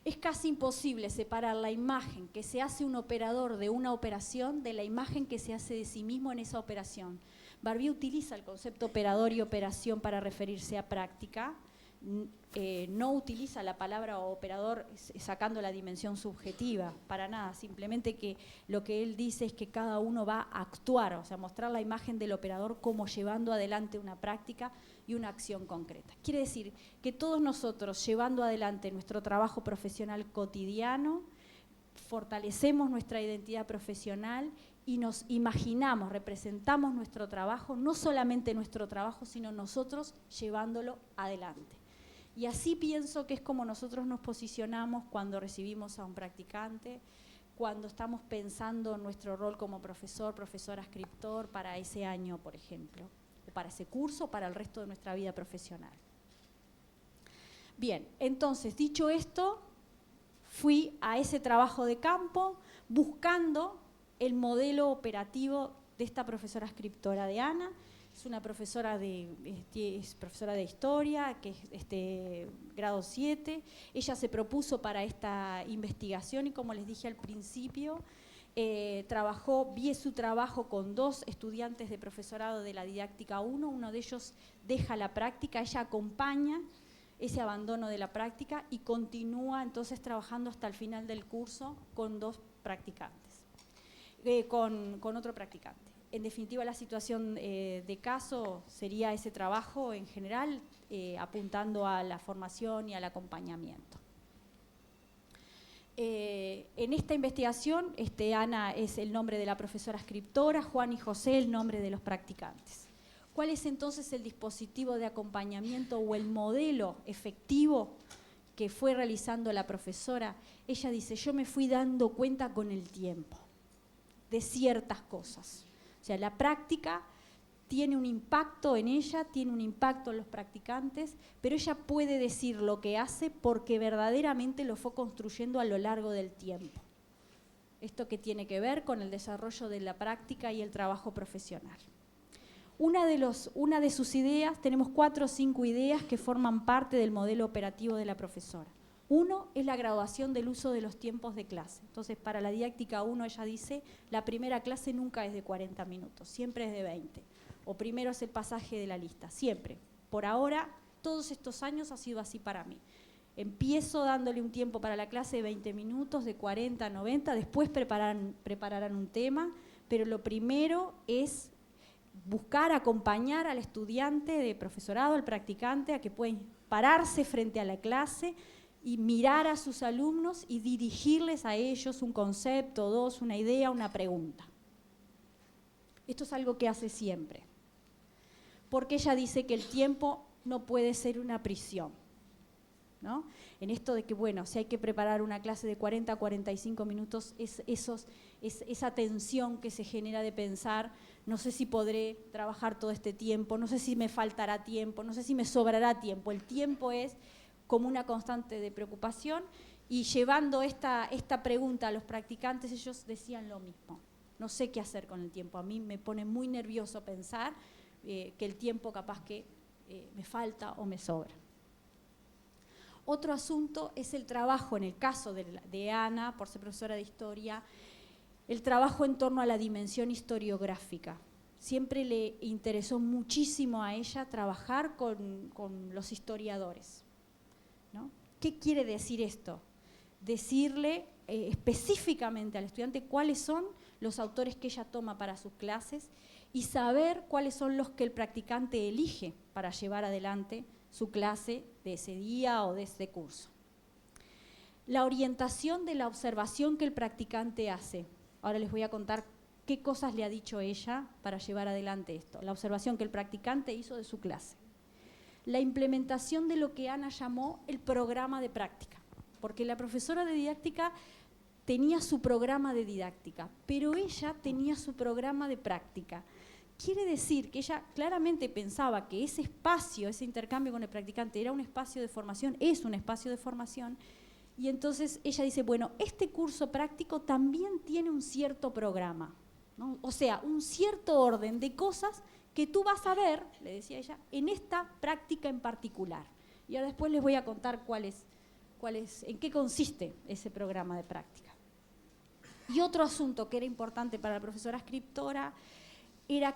Es casi imposible separar la imagen que se hace un operador de una operación de la imagen que se hace de sí mismo en esa operación. Barbier utiliza el concepto operador y operación para referirse a práctica, no utiliza la palabra operador sacando la dimensión subjetiva, para nada, simplemente que lo que él dice es que cada uno va a actuar, o sea, mostrar la imagen del operador como llevando adelante una práctica y una acción concreta. Quiere decir que todos nosotros, llevando adelante nuestro trabajo profesional cotidiano, fortalecemos nuestra identidad profesional y nos imaginamos, representamos nuestro trabajo, no solamente nuestro trabajo, sino nosotros llevándolo adelante. Y así pienso que es como nosotros nos posicionamos cuando recibimos a un practicante, cuando estamos pensando en nuestro rol como profesor, profesora, escritor para ese año, por ejemplo, o para ese curso, o para el resto de nuestra vida profesional. Bien, entonces, dicho esto, fui a ese trabajo de campo buscando el modelo operativo de esta profesora escritora de Ana. Es una profesora es profesora de historia, que es grado 7. Ella se propuso para esta investigación y, como les dije al principio, vi su trabajo con 2 estudiantes de profesorado de la didáctica 1. Uno de ellos deja la práctica, ella acompaña ese abandono de la práctica y continúa entonces trabajando hasta el final del curso con 2 practicantes, con otro practicante. En definitiva, la situación de caso sería ese trabajo en general, apuntando a la formación y al acompañamiento. En esta investigación, Ana es el nombre de la profesora escritora, Juan y José el nombre de los practicantes. ¿Cuál es entonces el dispositivo de acompañamiento o el modelo efectivo que fue realizando la profesora? Ella dice, yo me fui dando cuenta con el tiempo de ciertas cosas. O sea, la práctica tiene un impacto en ella, tiene un impacto en los practicantes, pero ella puede decir lo que hace porque verdaderamente lo fue construyendo a lo largo del tiempo. Esto que tiene que ver con el desarrollo de la práctica y el trabajo profesional. Una de sus ideas, tenemos 4 o 5 ideas que forman parte del modelo operativo de la profesora. Uno es la graduación del uso de los tiempos de clase. Entonces, para la didáctica 1, ella dice, la primera clase nunca es de 40 minutos, siempre es de 20. O primero es el pasaje de la lista, siempre. Por ahora, todos estos años ha sido así para mí. Empiezo dándole un tiempo para la clase de 20 minutos, de 40 a 90, después prepararán un tema, pero lo primero es buscar acompañar al estudiante de profesorado, al practicante, a que pueda pararse frente a la clase y mirar a sus alumnos y dirigirles a ellos un concepto, 2, una idea, una pregunta. Esto es algo que hace siempre, porque ella dice que el tiempo no puede ser una prisión, ¿no? En esto de que, bueno, si hay que preparar una clase de 40 a 45 minutos, esa tensión que se genera de pensar, no sé si podré trabajar todo este tiempo, no sé si me faltará tiempo, no sé si me sobrará tiempo. El tiempo es como una constante de preocupación, y llevando esta pregunta a los practicantes, ellos decían lo mismo. No sé qué hacer con el tiempo. A mí me pone muy nervioso pensar que el tiempo capaz que me falta o me sobra. Otro asunto es el trabajo, en el caso de Ana, por ser profesora de historia, el trabajo en torno a la dimensión historiográfica. Siempre le interesó muchísimo a ella trabajar con los historiadores, ¿no? ¿Qué quiere decir esto? Decirle específicamente al estudiante cuáles son los autores que ella toma para sus clases y saber cuáles son los que el practicante elige para llevar adelante su clase de ese día o de ese curso. La orientación de la observación que el practicante hace. Ahora les voy a contar qué cosas le ha dicho ella para llevar adelante esto. La observación que el practicante hizo de su clase. La implementación de lo que Ana llamó el programa de práctica, porque la profesora de didáctica tenía su programa de didáctica, pero ella tenía su programa de práctica. Quiere decir que ella claramente pensaba que ese espacio, ese intercambio con el practicante era un espacio de formación, es un espacio de formación, y entonces ella dice, bueno, este curso práctico también tiene un cierto programa, ¿no? O sea, un cierto orden de cosas que tú vas a ver, le decía ella, en esta práctica en particular. Y ahora después les voy a contar en qué consiste ese programa de práctica. Y otro asunto que era importante para la profesora escritora era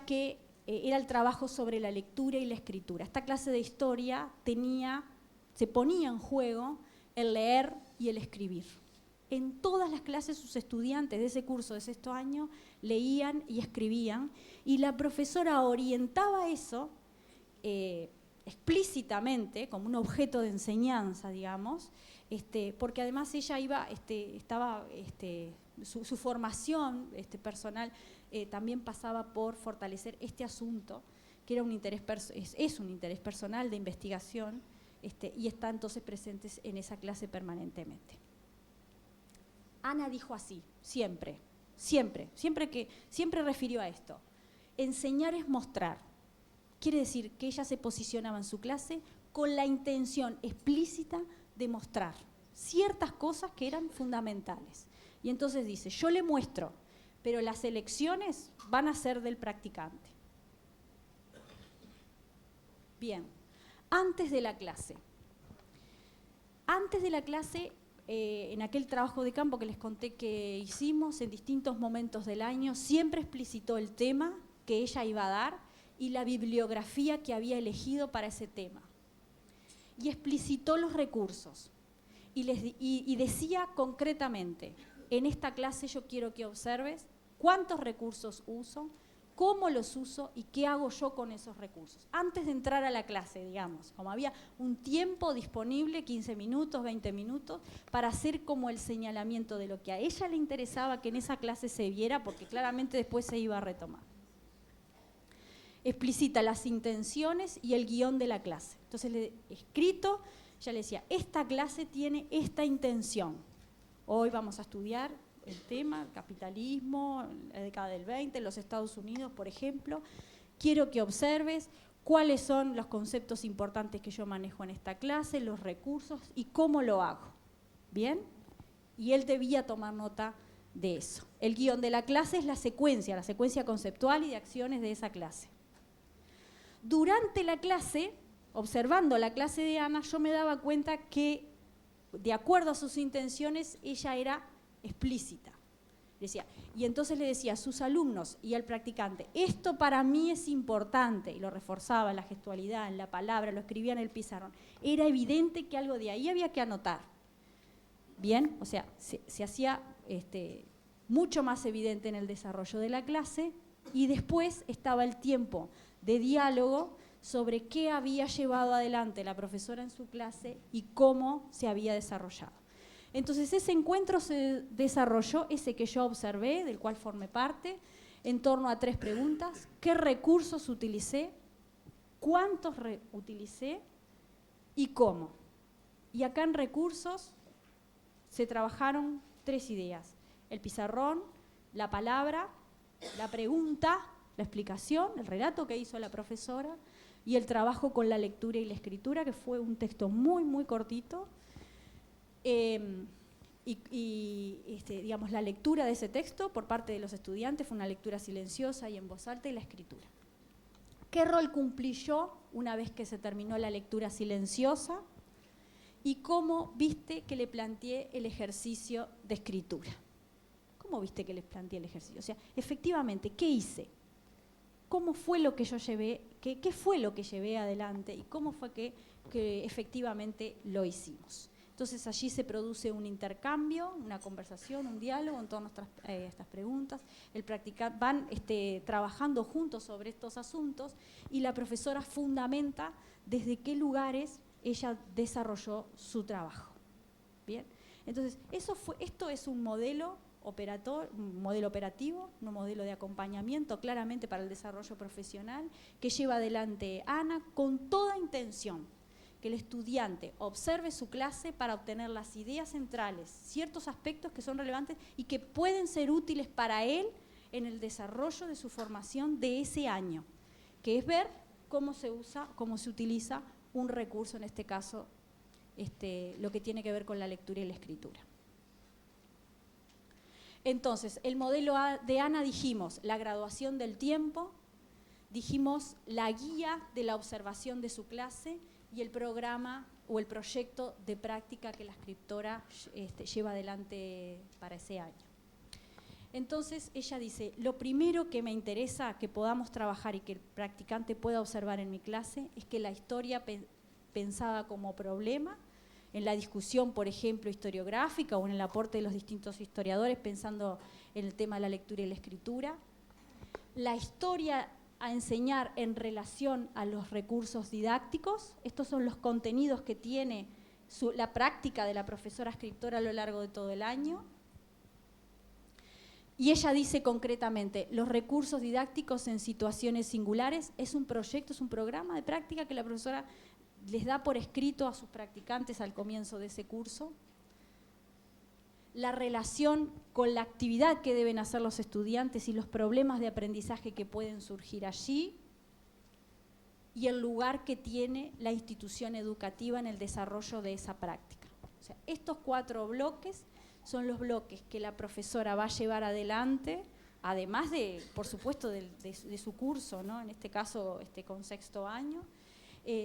el trabajo sobre la lectura y la escritura. Esta clase de historia tenía se ponía en juego el leer y el escribir. En todas las clases sus estudiantes de ese curso de sexto año leían y escribían, y la profesora orientaba eso explícitamente, como un objeto de enseñanza, digamos, porque además ella su formación personal también pasaba por fortalecer este asunto, que era es un interés personal de investigación, y está entonces presente en esa clase permanentemente. Ana dijo así, siempre refirió a esto. Enseñar es mostrar. Quiere decir que ella se posicionaba en su clase con la intención explícita de mostrar ciertas cosas que eran fundamentales. Y entonces dice, yo le muestro, pero las elecciones van a ser del practicante. Bien, antes de la clase. En aquel trabajo de campo que les conté que hicimos en distintos momentos del año, siempre explicitó el tema que ella iba a dar y la bibliografía que había elegido para ese tema. Y explicitó los recursos. Y decía concretamente, en esta clase yo quiero que observes cuántos recursos uso, cómo los uso y qué hago yo con esos recursos. Antes de entrar a la clase, digamos, como había un tiempo disponible, 15 minutos, 20 minutos, para hacer como el señalamiento de lo que a ella le interesaba que en esa clase se viera, porque claramente después se iba a retomar. Explicita las intenciones y el guión de la clase. Entonces, escrito, ya le decía, esta clase tiene esta intención. Hoy vamos a estudiar el tema, el capitalismo, la década del 20, en los Estados Unidos, por ejemplo. Quiero que observes cuáles son los conceptos importantes que yo manejo en esta clase, los recursos y cómo lo hago. ¿Bien? Y él debía tomar nota de eso. El guión de la clase es la secuencia conceptual y de acciones de esa clase. Durante la clase, observando la clase de Ana, yo me daba cuenta que, de acuerdo a sus intenciones, ella era explícita. Y entonces le decía a sus alumnos y al practicante, esto para mí es importante, y lo reforzaba en la gestualidad, en la palabra, lo escribía en el pizarrón. Era evidente que algo de ahí había que anotar. Bien, o sea, se hacía mucho más evidente en el desarrollo de la clase, y después estaba el tiempo de diálogo sobre qué había llevado adelante la profesora en su clase y cómo se había desarrollado. Entonces ese encuentro se desarrolló, ese que yo observé, del cual formé parte, en torno a 3 preguntas. ¿Qué recursos utilicé? ¿Cuántos utilicé? ¿Y cómo? Y acá en recursos se trabajaron 3 ideas. El pizarrón, la palabra, la pregunta, la explicación, el relato que hizo la profesora y el trabajo con la lectura y la escritura, que fue un texto muy, muy cortito. Digamos, la lectura de ese texto por parte de los estudiantes fue una lectura silenciosa y en voz alta, y la escritura. ¿Qué rol cumplí yo una vez que se terminó la lectura silenciosa? ¿Y cómo viste que le planteé el ejercicio de escritura? ¿Cómo viste que les planteé el ejercicio? O sea, efectivamente, ¿qué hice? ¿Cómo fue lo que yo llevé? ¿Qué fue lo que llevé adelante? ¿Y cómo fue que efectivamente lo hicimos? Entonces allí se produce un intercambio, una conversación, un diálogo en torno a estas preguntas. Van trabajando juntos sobre estos asuntos y la profesora fundamenta desde qué lugares ella desarrolló su trabajo. ¿Bien? Entonces, esto es un modelo operativo, un modelo de acompañamiento claramente para el desarrollo profesional que lleva adelante Ana con toda intención. Que el estudiante observe su clase para obtener las ideas centrales, ciertos aspectos que son relevantes y que pueden ser útiles para él en el desarrollo de su formación de ese año, que es ver cómo se usa, cómo se utiliza un recurso, en este caso, lo que tiene que ver con la lectura y la escritura. Entonces, el modelo de Ana, dijimos, la graduación del tiempo, dijimos la guía de la observación de su clase y el programa o el proyecto de práctica que la escritora lleva adelante para ese año. Entonces ella dice, lo primero que me interesa que podamos trabajar y que el practicante pueda observar en mi clase es que la historia pensada como problema, en la discusión, por ejemplo, historiográfica o en el aporte de los distintos historiadores pensando en el tema de la lectura y la escritura. La historia a enseñar en relación a los recursos didácticos. Estos son los contenidos que tiene la práctica de la profesora escritora a lo largo de todo el año. Y ella dice concretamente, los recursos didácticos en situaciones singulares es un proyecto, es un programa de práctica que la profesora les da por escrito a sus practicantes al comienzo de ese curso. La relación con la actividad que deben hacer los estudiantes y los problemas de aprendizaje que pueden surgir allí, y el lugar que tiene la institución educativa en el desarrollo de esa práctica. O sea, estos 4 bloques son los bloques que la profesora va a llevar adelante, además de, por supuesto, de su curso, ¿no? En este caso con 6º año.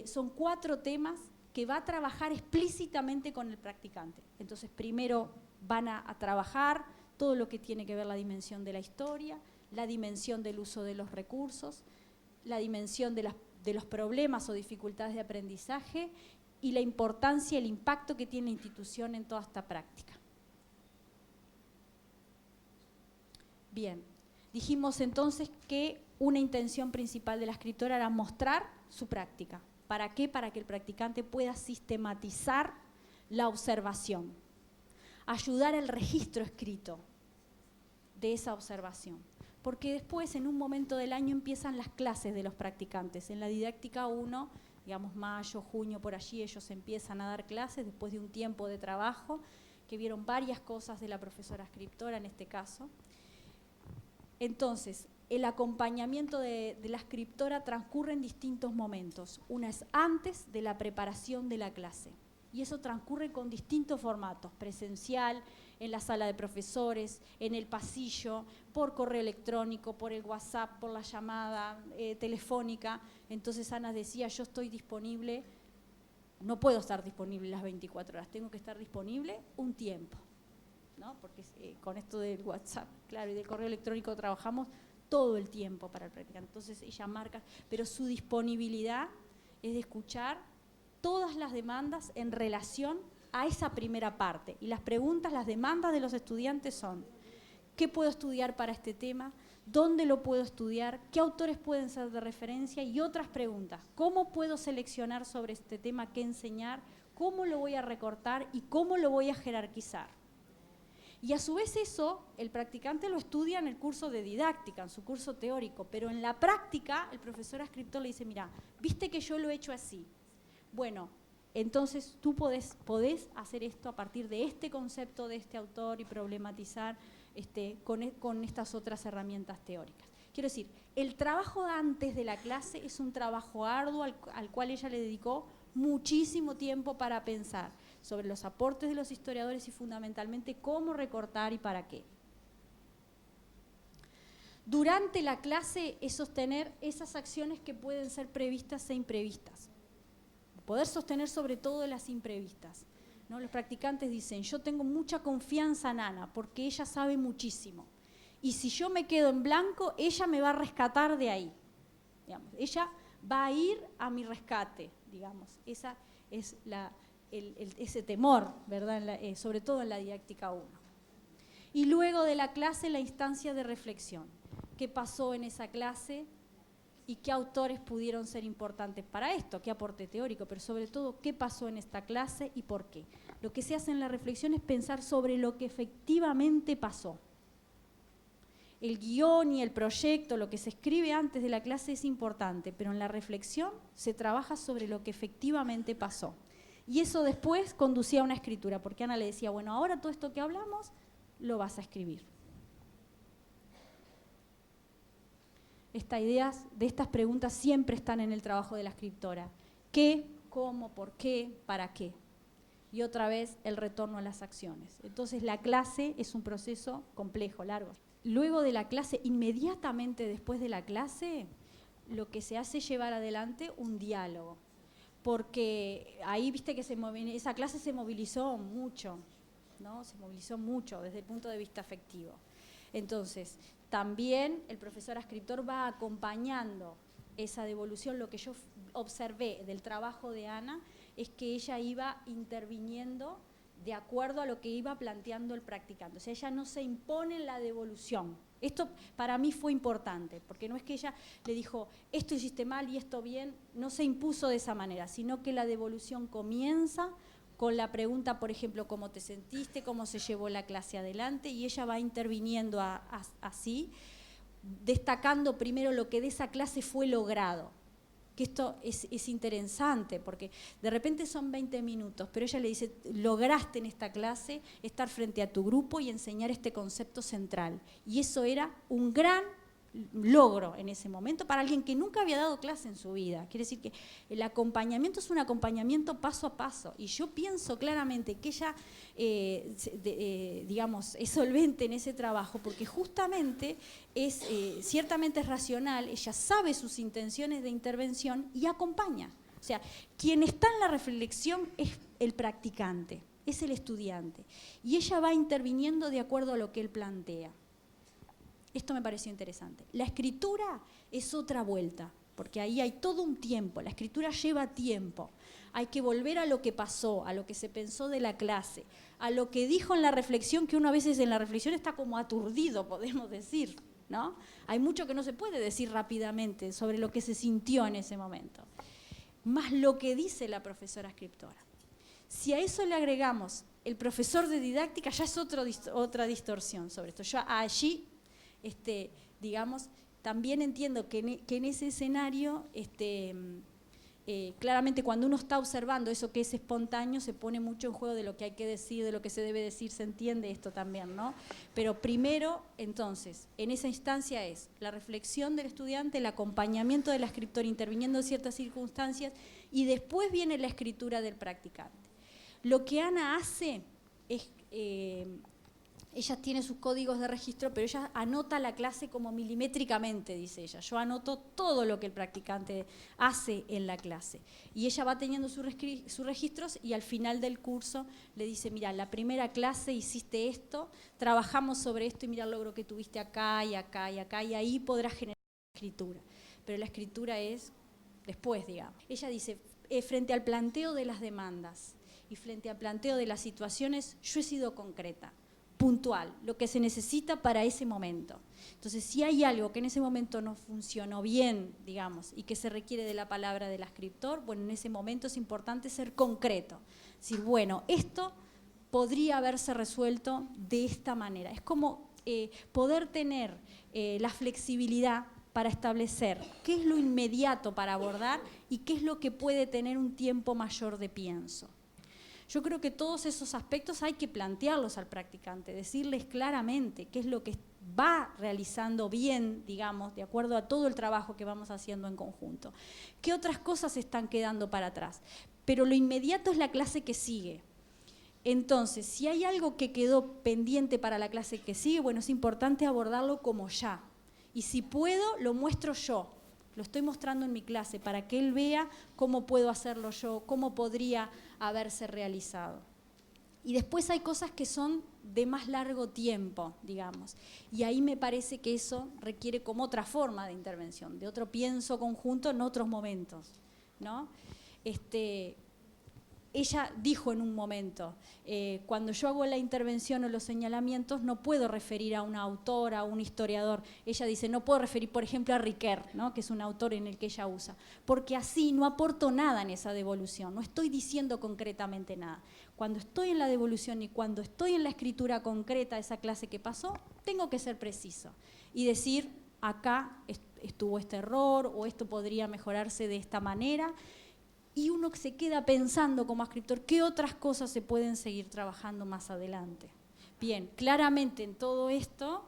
Son 4 temas que va a trabajar explícitamente con el practicante. Entonces, primero van a trabajar todo lo que tiene que ver la dimensión de la historia, la dimensión del uso de los recursos, la dimensión de los problemas o dificultades de aprendizaje y la importancia, el impacto que tiene la institución en toda esta práctica. Bien, dijimos entonces que una intención principal de la escritora era mostrar su práctica. ¿Para qué? Para que el practicante pueda sistematizar la observación, ayudar al registro escrito de esa observación. Porque después, en un momento del año, empiezan las clases de los practicantes. En la didáctica 1, digamos mayo, junio, por allí, ellos empiezan a dar clases después de un tiempo de trabajo, que vieron varias cosas de la profesora escritora en este caso. Entonces, el acompañamiento de la escritora transcurre en distintos momentos. Una es antes de la preparación de la clase. Y eso transcurre con distintos formatos, presencial, en la sala de profesores, en el pasillo, por correo electrónico, por el WhatsApp, por la llamada telefónica. Entonces Ana decía, yo estoy disponible, no puedo estar disponible las 24 horas, tengo que estar disponible un tiempo, ¿no? Porque con esto del WhatsApp, claro, y del correo electrónico trabajamos todo el tiempo para el practicante. Entonces ella marca, pero su disponibilidad es de escuchar todas las demandas en relación a esa primera parte. Y las preguntas, las demandas de los estudiantes son, ¿qué puedo estudiar para este tema? ¿Dónde lo puedo estudiar? ¿Qué autores pueden ser de referencia? Y otras preguntas, ¿cómo puedo seleccionar sobre este tema qué enseñar? ¿Cómo lo voy a recortar? ¿Y cómo lo voy a jerarquizar? Y a su vez eso, el practicante lo estudia en el curso de didáctica, en su curso teórico, pero en la práctica el profesor escritor le dice, mira, viste que yo lo he hecho así. Bueno, entonces tú podés hacer esto a partir de este concepto de este autor y problematizar con estas otras herramientas teóricas. Quiero decir, el trabajo antes de la clase es un trabajo arduo al cual ella le dedicó muchísimo tiempo para pensar sobre los aportes de los historiadores y fundamentalmente cómo recortar y para qué. Durante la clase es sostener esas acciones que pueden ser previstas e imprevistas. Poder sostener sobre todo las imprevistas, ¿no? Los practicantes dicen, yo tengo mucha confianza en Ana porque ella sabe muchísimo. Y si yo me quedo en blanco, ella me va a rescatar de ahí. Digamos, ella va a ir a mi rescate, digamos. Esa es ese temor, ¿verdad? Sobre todo en la didáctica 1. Y luego de la clase, la instancia de reflexión. ¿Qué pasó en esa clase? ¿Y qué autores pudieron ser importantes para esto? ¿Qué aporte teórico? Pero sobre todo, ¿qué pasó en esta clase y por qué? Lo que se hace en la reflexión es pensar sobre lo que efectivamente pasó. El guión y el proyecto, lo que se escribe antes de la clase es importante, pero en la reflexión se trabaja sobre lo que efectivamente pasó. Y eso después conducía a una escritura, porque Ana le decía, bueno, ahora todo esto que hablamos lo vas a escribir. Estas ideas de estas preguntas siempre están en el trabajo de la escritora. ¿Qué? ¿Cómo? ¿Por qué? ¿Para qué? Y otra vez el retorno a las acciones. Entonces la clase es un proceso complejo, largo. Luego de la clase, inmediatamente después de la clase, lo que se hace es llevar adelante un diálogo. Porque ahí viste que esa clase se movilizó mucho, ¿no? Se movilizó mucho desde el punto de vista afectivo. Entonces, también el profesor escritor va acompañando esa devolución, lo que yo observé del trabajo de Ana, es que ella iba interviniendo de acuerdo a lo que iba planteando el practicante. O sea, ella no se impone en la devolución. Esto para mí fue importante, porque no es que ella le dijo, esto hiciste mal y esto bien, no se impuso de esa manera, sino que la devolución comienza con la pregunta, por ejemplo, ¿cómo te sentiste? ¿Cómo se llevó la clase adelante? Y ella va interviniendo así, destacando primero lo que de esa clase fue logrado. Que esto es interesante, porque de repente son 20 minutos, pero ella le dice, lograste en esta clase estar frente a tu grupo y enseñar este concepto central. Y eso era un gran logro en ese momento para alguien que nunca había dado clase en su vida. Quiere decir que el acompañamiento es un acompañamiento paso a paso, y yo pienso claramente que ella, digamos, es solvente en ese trabajo, porque justamente ciertamente es racional, ella sabe sus intenciones de intervención y acompaña. O sea, quien está en la reflexión es el practicante, es el estudiante, y ella va interviniendo de acuerdo a lo que él plantea. Esto me pareció interesante. La escritura es otra vuelta, porque ahí hay todo un tiempo, la escritura lleva tiempo. Hay que volver a lo que pasó, a lo que se pensó de la clase, a lo que dijo en la reflexión, que uno a veces en la reflexión está como aturdido, podemos decir, ¿no? Hay mucho que no se puede decir rápidamente sobre lo que se sintió en ese momento. Más lo que dice la profesora escritora. Si a eso le agregamos el profesor de didáctica, ya es otra distorsión sobre esto. Yo allí, digamos, también entiendo que en ese escenario, claramente cuando uno está observando eso que es espontáneo, se pone mucho en juego de lo que hay que decir, de lo que se debe decir, se entiende esto también, ¿no? Pero primero, entonces, en esa instancia es la reflexión del estudiante, el acompañamiento del escritor interviniendo en ciertas circunstancias, y después viene la escritura del practicante. Lo que Ana hace es... ella tiene sus códigos de registro, pero ella anota la clase como milimétricamente, dice ella. Yo anoto todo lo que el practicante hace en la clase. Y ella va teniendo sus registros, y al final del curso le dice, mira, la primera clase hiciste esto, trabajamos sobre esto y mira el logro que tuviste acá y acá y acá, y ahí podrás generar escritura. Pero la escritura es después, digamos. Ella dice, frente al planteo de las demandas y frente al planteo de las situaciones, yo he sido concreta, puntual, lo que se necesita para ese momento. Entonces, si hay algo que en ese momento no funcionó bien, digamos, y que se requiere de la palabra del escritor, bueno, en ese momento es importante ser concreto. Decir, bueno, esto podría haberse resuelto de esta manera. Es como poder tener la flexibilidad para establecer qué es lo inmediato para abordar y qué es lo que puede tener un tiempo mayor de pienso. Yo creo que todos esos aspectos hay que plantearlos al practicante, decirles claramente qué es lo que va realizando bien, digamos, de acuerdo a todo el trabajo que vamos haciendo en conjunto. ¿Qué otras cosas están quedando para atrás? Pero lo inmediato es la clase que sigue. Entonces, si hay algo que quedó pendiente para la clase que sigue, bueno, es importante abordarlo como ya. Y si puedo, lo muestro yo. Lo estoy mostrando en mi clase para que él vea cómo puedo hacerlo yo, cómo podría haberse realizado. Y después hay cosas que son de más largo tiempo, digamos. Y ahí me parece que eso requiere como otra forma de intervención, de otro pienso conjunto en otros momentos, ¿no? Ella dijo en un momento, cuando yo hago la intervención o los señalamientos, no puedo referir a una autora, a un historiador. Ella dice, no puedo referir, por ejemplo, a Riquer, ¿no? Que es un autor en el que ella usa, porque así no aporto nada en esa devolución, no estoy diciendo concretamente nada. Cuando estoy en la devolución y cuando estoy en la escritura concreta de esa clase que pasó, tengo que ser preciso y decir, acá estuvo este error o esto podría mejorarse de esta manera. Y uno se queda pensando como escritor qué otras cosas se pueden seguir trabajando más adelante. Bien, claramente en todo esto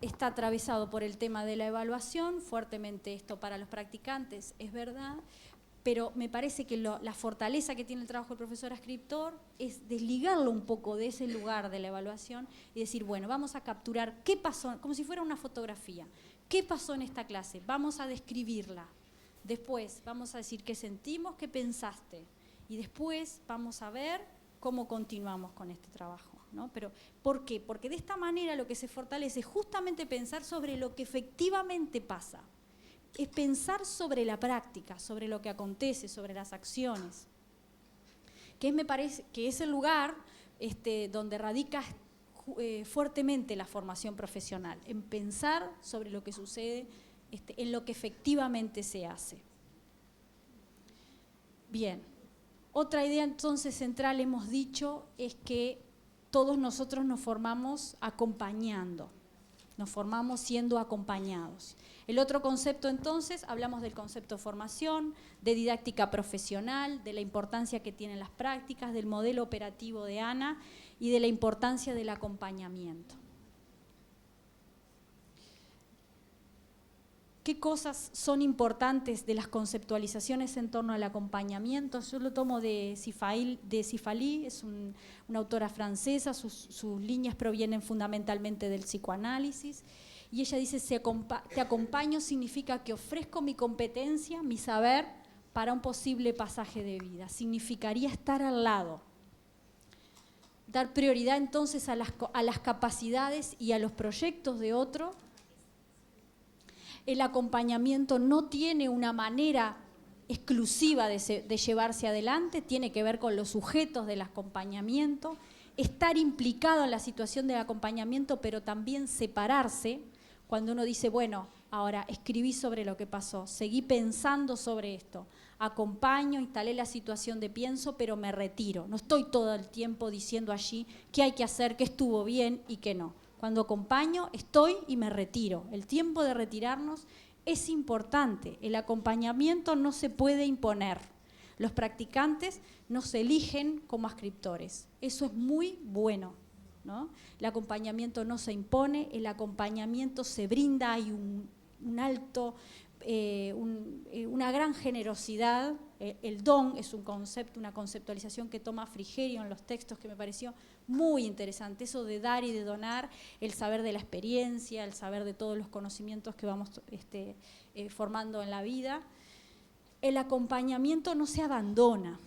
está atravesado por el tema de la evaluación, fuertemente esto para los practicantes, es verdad, pero me parece que la fortaleza que tiene el trabajo del profesor escritor es desligarlo un poco de ese lugar de la evaluación y decir, bueno, vamos a capturar qué pasó, como si fuera una fotografía, qué pasó en esta clase, vamos a describirla. Después vamos a decir qué sentimos, qué pensaste. Y después vamos a ver cómo continuamos con este trabajo, ¿no? Pero, ¿por qué? Porque de esta manera lo que se fortalece es justamente pensar sobre lo que efectivamente pasa. Es pensar sobre la práctica, sobre lo que acontece, sobre las acciones. que me parece que es el lugar donde radica fuertemente la formación profesional, en pensar sobre lo que sucede, en lo que efectivamente se hace. Bien, otra idea entonces central, hemos dicho, es que todos nosotros nos formamos acompañando, nos formamos siendo acompañados. El otro concepto entonces, hablamos del concepto de formación, de didáctica profesional, de la importancia que tienen las prácticas, del modelo operativo de ANA y de la importancia del acompañamiento. ¿Qué cosas son importantes de las conceptualizaciones en torno al acompañamiento? Yo lo tomo de Cifalí, es una autora francesa, sus líneas provienen fundamentalmente del psicoanálisis, y ella dice, te acompaño significa que ofrezco mi competencia, mi saber, para un posible pasaje de vida. Significaría estar al lado. Dar prioridad entonces a las capacidades y a los proyectos de otro. El acompañamiento no tiene una manera exclusiva de llevarse adelante, tiene que ver con los sujetos del acompañamiento, estar implicado en la situación del acompañamiento, pero también separarse. Cuando uno dice, bueno, ahora escribí sobre lo que pasó, seguí pensando sobre esto, acompaño, instalé la situación de pienso, pero me retiro. No estoy todo el tiempo diciendo allí qué hay que hacer, qué estuvo bien y qué no. Cuando acompaño, estoy y me retiro. El tiempo de retirarnos es importante. El acompañamiento no se puede imponer. Los practicantes no se eligen como ascriptores. Eso es muy bueno, ¿no? El acompañamiento no se impone, el acompañamiento se brinda, hay un alto, una gran generosidad. El don es un concepto, una conceptualización que toma Frigerio en los textos que me pareció muy interesante, eso de dar y de donar, el saber de la experiencia, el saber de todos los conocimientos que vamos formando en la vida. El acompañamiento no se abandona.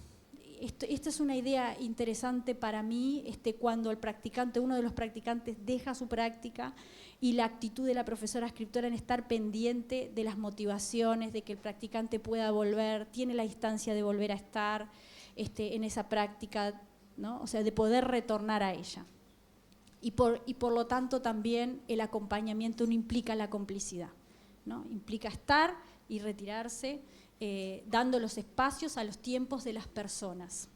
Esta es una idea interesante para mí, cuando el practicante, uno de los practicantes deja su práctica y la actitud de la profesora escritora en estar pendiente de las motivaciones, de que el practicante pueda volver, tiene la instancia de volver a estar en esa práctica, ¿no? O sea, de poder retornar a ella. Y por lo tanto también el acompañamiento no implica la complicidad, ¿no? Implica estar y retirarse, dando los espacios a los tiempos de las personas.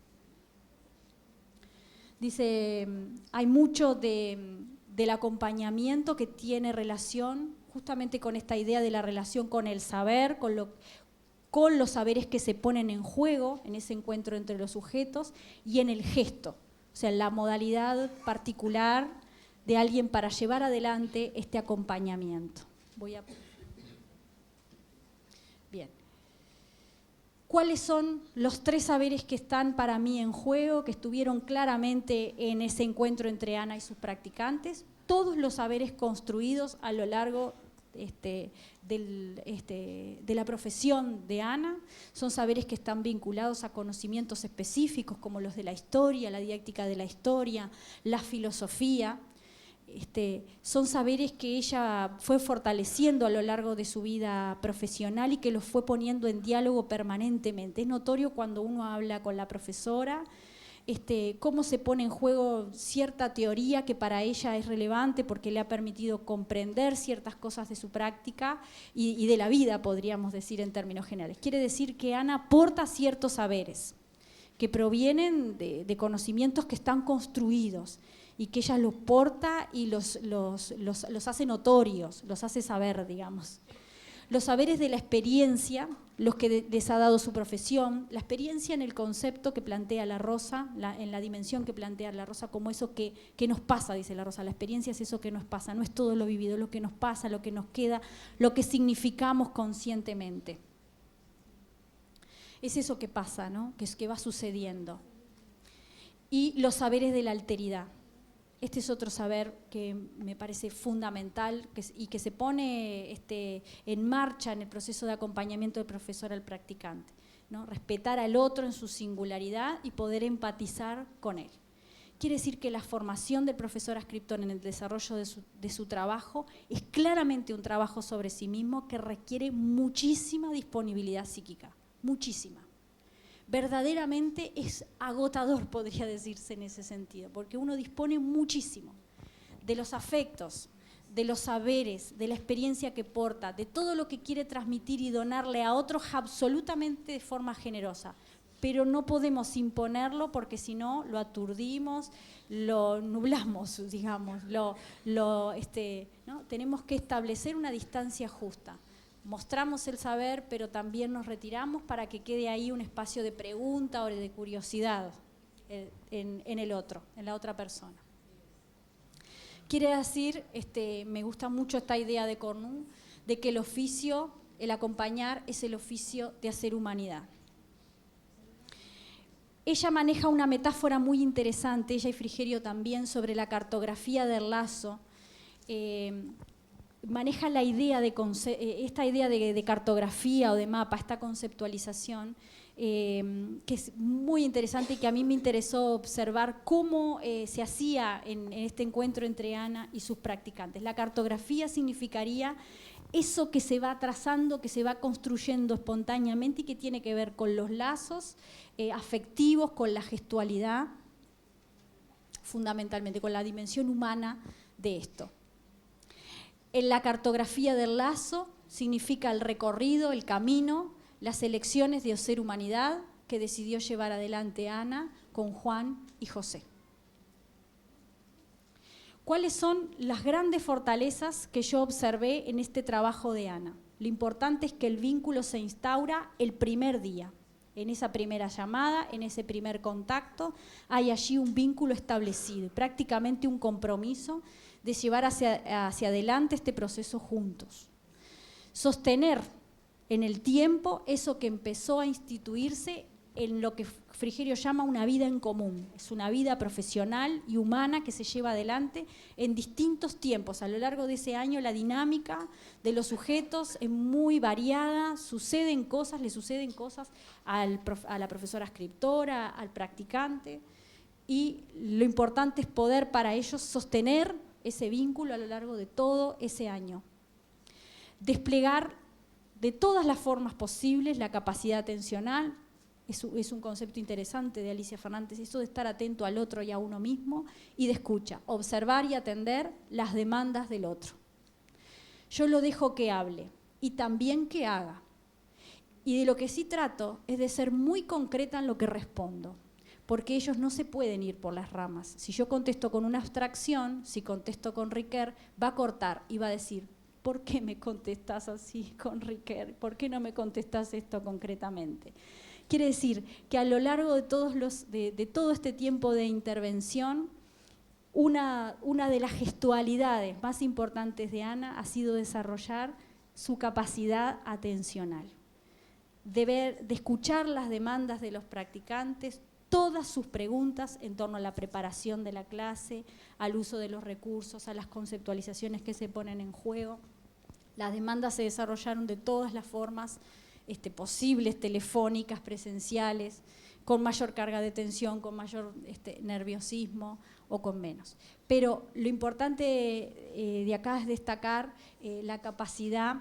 Dice, hay mucho del acompañamiento que tiene relación justamente con esta idea de la relación con el saber, con los saberes que se ponen en juego en ese encuentro entre los sujetos y en el gesto, o sea, la modalidad particular de alguien para llevar adelante este acompañamiento. Bien. ¿Cuáles son los 3 saberes que están para mí en juego, que estuvieron claramente en ese encuentro entre Ana y sus practicantes? Todos los saberes construidos a lo largo de la profesión de Ana son saberes que están vinculados a conocimientos específicos como los de la historia, la didáctica de la historia, la filosofía. Son saberes que ella fue fortaleciendo a lo largo de su vida profesional y que los fue poniendo en diálogo permanentemente. Es notorio cuando uno habla con la profesora, cómo se pone en juego cierta teoría que para ella es relevante porque le ha permitido comprender ciertas cosas de su práctica y de la vida, podríamos decir en términos generales. Quiere decir que Ana aporta ciertos saberes que provienen de conocimientos que están construidos y que ella los porta y los hace notorios, los hace saber, digamos. Los saberes de la experiencia, los que les ha dado su profesión, la experiencia en el concepto que plantea la Rosa, en la dimensión que plantea la Rosa, como eso que nos pasa, dice la Rosa. La experiencia es eso que nos pasa, no es todo lo vivido, lo que nos pasa, lo que nos queda, lo que significamos conscientemente. Es eso que pasa, ¿no? Que va sucediendo. Y los saberes de la alteridad. Este es otro saber que me parece fundamental y que se pone en marcha en el proceso de acompañamiento del profesor al practicante, ¿no? Respetar al otro en su singularidad y poder empatizar con él. Quiere decir que la formación del profesor ascriptor en el desarrollo de su trabajo es claramente un trabajo sobre sí mismo que requiere muchísima disponibilidad psíquica, muchísima. verdaderamente es agotador, podría decirse en ese sentido, porque uno dispone muchísimo de los afectos, de los saberes, de la experiencia que porta, de todo lo que quiere transmitir y donarle a otros absolutamente de forma generosa. Pero no podemos imponerlo porque si no lo aturdimos, lo nublamos, digamos, ¿no? Tenemos que establecer una distancia justa. Mostramos el saber, pero también nos retiramos para que quede ahí un espacio de pregunta o de curiosidad en el otro, en la otra persona. Quiere decir, me gusta mucho esta idea de Cornu, de que el oficio, el acompañar, es el oficio de hacer humanidad. Ella maneja una metáfora muy interesante, ella y Frigerio también, sobre la cartografía del lazo. Maneja la idea esta idea de cartografía o de mapa, esta conceptualización, que es muy interesante y que a mí me interesó observar cómo se hacía en este encuentro entre Ana y sus practicantes. La cartografía significaría eso que se va trazando, que se va construyendo espontáneamente y que tiene que ver con los lazos afectivos, con la gestualidad, fundamentalmente, con la dimensión humana de esto. En la cartografía del lazo significa el recorrido, el camino, las elecciones de hacer humanidad que decidió llevar adelante Ana con Juan y José. ¿Cuáles son las grandes fortalezas que yo observé en este trabajo de Ana? Lo importante es que el vínculo se instaura el primer día. En esa primera llamada, en ese primer contacto, hay allí un vínculo establecido, prácticamente un compromiso de llevar hacia adelante este proceso juntos. Sostener en el tiempo eso que empezó a instituirse en lo que Frigerio llama una vida en común. Es una vida profesional y humana que se lleva adelante en distintos tiempos. A lo largo de ese año la dinámica de los sujetos es muy variada, le suceden cosas a la profesora escritora, al practicante, y lo importante es poder para ellos sostener ese vínculo a lo largo de todo ese año. Desplegar de todas las formas posibles la capacidad atencional. Es un concepto interesante de Alicia Fernández, eso de estar atento al otro y a uno mismo, y de escucha, observar y atender las demandas del otro. Yo lo dejo que hable y también que haga. Y de lo que sí trato es de ser muy concreta en lo que respondo, porque ellos no se pueden ir por las ramas. Si yo contesto con una abstracción, si contesto con Riquer, va a cortar y va a decir, ¿por qué me contestás así con Riquer? ¿Por qué no me contestás esto concretamente? Quiere decir que a lo largo de todo este tiempo de intervención, una de las gestualidades más importantes de Ana ha sido desarrollar su capacidad atencional, de escuchar las demandas de los practicantes, todas sus preguntas en torno a la preparación de la clase, al uso de los recursos, a las conceptualizaciones que se ponen en juego. Las demandas se desarrollaron de todas las formas posibles, telefónicas, presenciales, con mayor carga de tensión, con mayor nerviosismo o con menos. Pero lo importante de acá es destacar la capacidad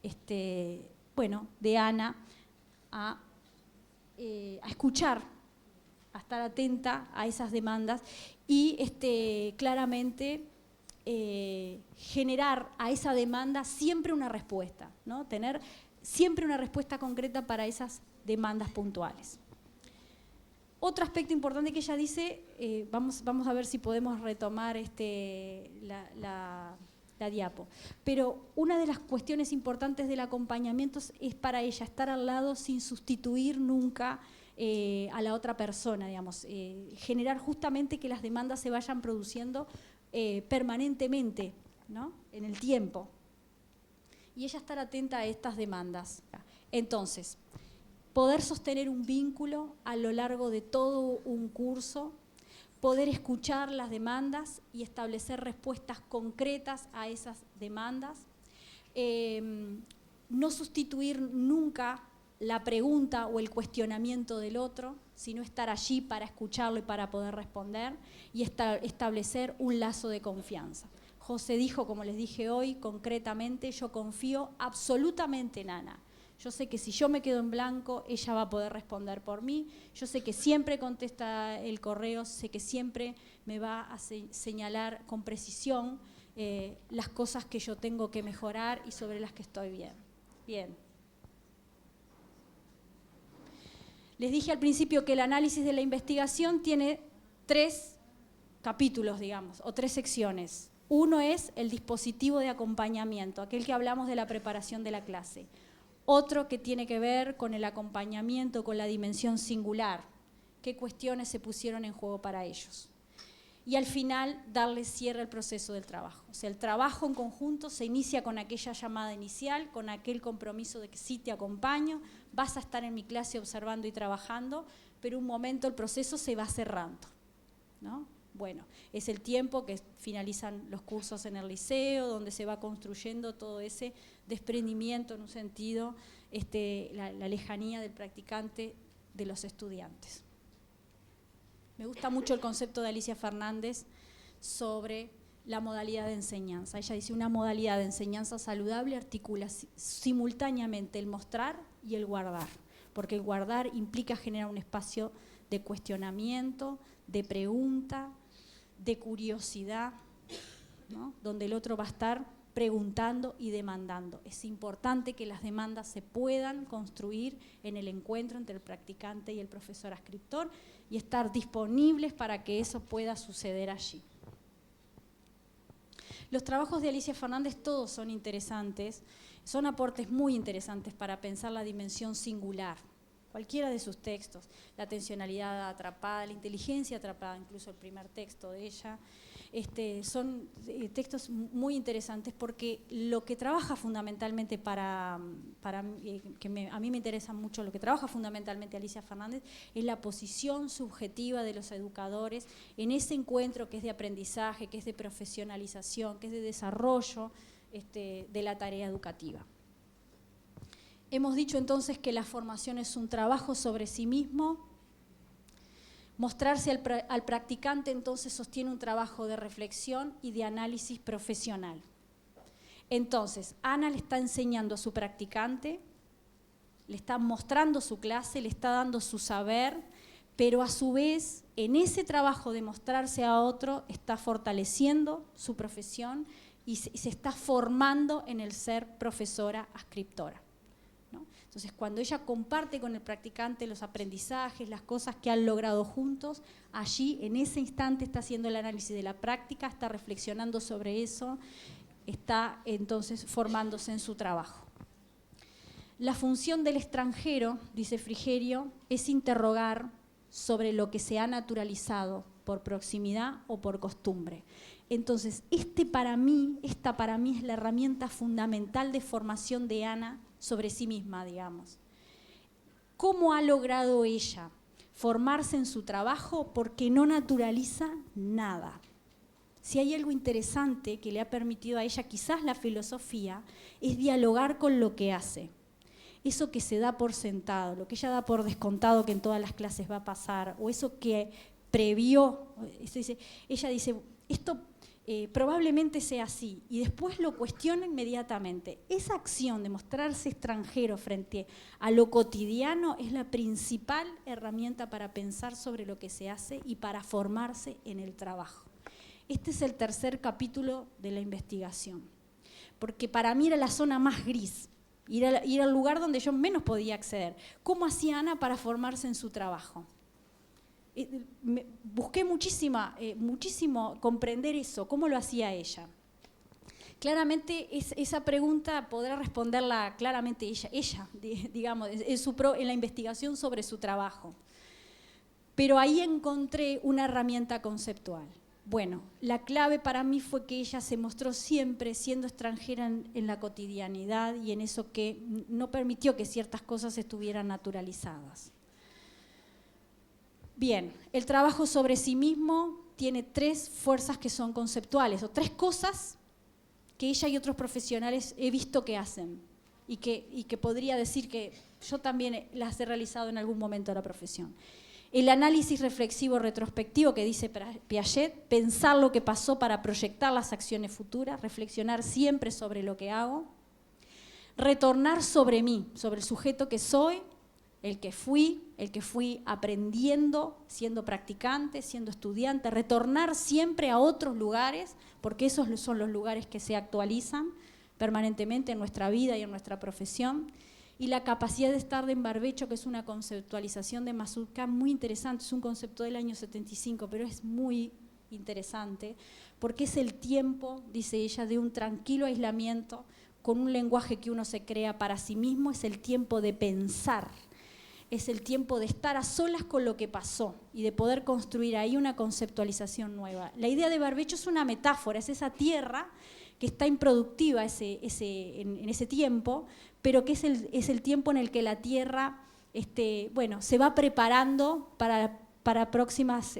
de Ana a escuchar, a estar atenta a esas demandas y claramente generar a esa demanda siempre una respuesta, ¿no? Tener siempre una respuesta concreta para esas demandas puntuales. Otro aspecto importante que ella dice, vamos a ver si podemos retomar la diapo, pero una de las cuestiones importantes del acompañamiento es para ella estar al lado sin sustituir nunca a la otra persona, digamos, generar justamente que las demandas se vayan produciendo permanentemente, ¿no? En el tiempo. Y ella estar atenta a estas demandas. Entonces, poder sostener un vínculo a lo largo de todo un curso, poder escuchar las demandas y establecer respuestas concretas a esas demandas, no sustituir nunca la pregunta o el cuestionamiento del otro, sino estar allí para escucharlo y para poder responder y establecer un lazo de confianza. José dijo, como les dije hoy, concretamente, yo confío absolutamente en Ana. Yo sé que si yo me quedo en blanco, ella va a poder responder por mí. Yo sé que siempre contesta el correo, sé que siempre me va a señalar con precisión las cosas que yo tengo que mejorar y sobre las que estoy bien. Bien. Les dije al principio que el análisis de la investigación tiene 3 capítulos, digamos, o 3 secciones. Uno es el dispositivo de acompañamiento, aquel que hablamos de la preparación de la clase. Otro que tiene que ver con el acompañamiento, con la dimensión singular, qué cuestiones se pusieron en juego para ellos. Y al final, darle cierre al proceso del trabajo. O sea, el trabajo en conjunto se inicia con aquella llamada inicial, con aquel compromiso de que sí te acompaño, vas a estar en mi clase observando y trabajando, pero un momento el proceso se va cerrando, ¿no? Bueno, es el tiempo que finalizan los cursos en el liceo, donde se va construyendo todo ese desprendimiento en un sentido, la lejanía del practicante de los estudiantes. Me gusta mucho el concepto de Alicia Fernández sobre la modalidad de enseñanza. Ella dice, una modalidad de enseñanza saludable articula simultáneamente el mostrar y el guardar, porque el guardar implica generar un espacio de cuestionamiento, de pregunta, de curiosidad, ¿no? Donde el otro va a estar preguntando y demandando. Es importante que las demandas se puedan construir en el encuentro entre el practicante y el profesor adscriptor y estar disponibles para que eso pueda suceder allí. Los trabajos de Alicia Fernández todos son interesantes, son aportes muy interesantes para pensar la dimensión singular. Cualquiera de sus textos, la atencionalidad atrapada, la inteligencia atrapada, incluso el primer texto de ella, son textos muy interesantes porque lo que trabaja fundamentalmente a mí me interesa mucho, lo que trabaja fundamentalmente Alicia Fernández es la posición subjetiva de los educadores en ese encuentro que es de aprendizaje, que es de profesionalización, que es de desarrollo de la tarea educativa. Hemos dicho entonces que la formación es un trabajo sobre sí mismo. Mostrarse al practicante entonces sostiene un trabajo de reflexión y de análisis profesional. Entonces, Ana le está enseñando a su practicante, le está mostrando su clase, le está dando su saber, pero a su vez, en ese trabajo de mostrarse a otro, está fortaleciendo su profesión y se está formando en el ser profesora adscriptora. Entonces, cuando ella comparte con el practicante los aprendizajes, las cosas que han logrado juntos, allí, en ese instante, está haciendo el análisis de la práctica, está reflexionando sobre eso, está entonces formándose en su trabajo. La función del extranjero, dice Frigerio, es interrogar sobre lo que se ha naturalizado por proximidad o por costumbre. Entonces, esta para mí es la herramienta fundamental de formación de Ana sobre sí misma, digamos. ¿Cómo ha logrado ella formarse en su trabajo? Porque no naturaliza nada. Si hay algo interesante que le ha permitido a ella, quizás la filosofía, es dialogar con lo que hace. Eso que se da por sentado, lo que ella da por descontado que en todas las clases va a pasar, o eso que previó, ella dice, esto probablemente sea así, y después lo cuestiona inmediatamente. Esa acción de mostrarse extranjero frente a lo cotidiano es la principal herramienta para pensar sobre lo que se hace y para formarse en el trabajo. Este es el tercer capítulo de la investigación, porque para mí era la zona más gris, ir al lugar donde yo menos podía acceder. ¿Cómo hacía Ana para formarse en su trabajo? Busqué muchísimo comprender eso, cómo lo hacía ella. Claramente esa pregunta podrá responderla claramente ella digamos, en la investigación sobre su trabajo. Pero ahí encontré una herramienta conceptual. Bueno, la clave para mí fue que ella se mostró siempre siendo extranjera en la cotidianidad y en eso que no permitió que ciertas cosas estuvieran naturalizadas. Bien, el trabajo sobre sí mismo tiene 3 fuerzas que son conceptuales, o 3 cosas que ella y otros profesionales he visto que hacen y que podría decir que yo también las he realizado en algún momento de la profesión. El análisis reflexivo retrospectivo que dice Piaget, pensar lo que pasó para proyectar las acciones futuras, reflexionar siempre sobre lo que hago. retornar sobre mí, sobre el sujeto que soy, el que fui aprendiendo, siendo practicante, siendo estudiante, retornar siempre a otros lugares, porque esos son los lugares que se actualizan permanentemente en nuestra vida y en nuestra profesión. Y la capacidad de estar en barbecho, que es una conceptualización de Mazurka muy interesante, es un concepto del año 75, pero es muy interesante, porque es el tiempo, dice ella, de un tranquilo aislamiento, con un lenguaje que uno se crea para sí mismo, es el tiempo de pensar, es el tiempo de estar a solas con lo que pasó y de poder construir ahí una conceptualización nueva. La idea de barbecho es una metáfora, es esa tierra que está improductiva en ese tiempo, pero que es el tiempo en el que la tierra se va preparando para próximas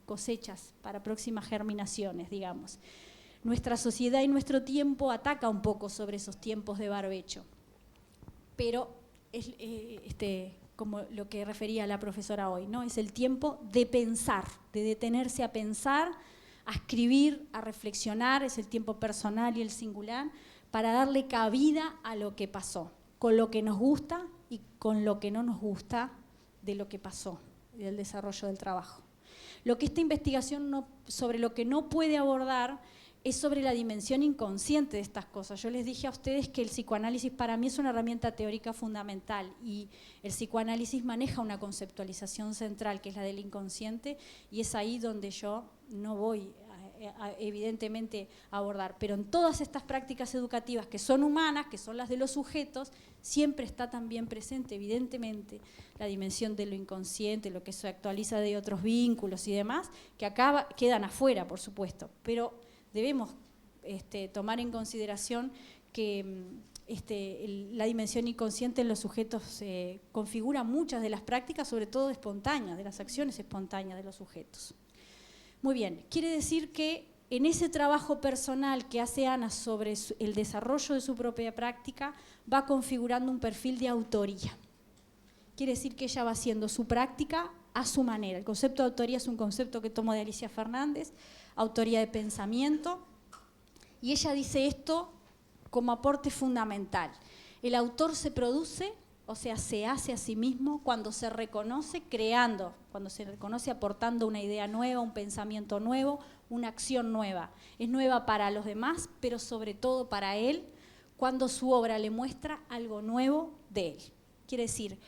cosechas, para próximas germinaciones, digamos. Nuestra sociedad y nuestro tiempo ataca un poco sobre esos tiempos de barbecho, pero es como lo que refería la profesora hoy, ¿no? Es el tiempo de pensar, de detenerse a pensar, a escribir, a reflexionar, es el tiempo personal y el singular, para darle cabida a lo que pasó, con lo que nos gusta y con lo que no nos gusta de lo que pasó, del desarrollo del trabajo. Lo que esta investigación sobre lo que no puede abordar es sobre la dimensión inconsciente de estas cosas. Yo les dije a ustedes que el psicoanálisis para mí es una herramienta teórica fundamental y el psicoanálisis maneja una conceptualización central que es la del inconsciente y es ahí donde yo no voy evidentemente a abordar. Pero en todas estas prácticas educativas que son humanas, que son las de los sujetos, siempre está también presente evidentemente la dimensión de lo inconsciente, lo que se actualiza de otros vínculos y demás, que quedan afuera, por supuesto, pero debemos tomar en consideración que la dimensión inconsciente en los sujetos configura muchas de las prácticas, sobre todo espontáneas, de las acciones espontáneas de los sujetos. Muy bien, quiere decir que en ese trabajo personal que hace Ana sobre el desarrollo de su propia práctica, va configurando un perfil de autoría. Quiere decir que ella va haciendo su práctica a su manera. El concepto de autoría es un concepto que tomo de Alicia Fernández, autoría de pensamiento, y ella dice esto como aporte fundamental. El autor se produce, o sea, se hace a sí mismo cuando se reconoce creando, cuando se reconoce aportando una idea nueva, un pensamiento nuevo, una acción nueva. Es nueva para los demás, pero sobre todo para él, cuando su obra le muestra algo nuevo de él. Quiere decir,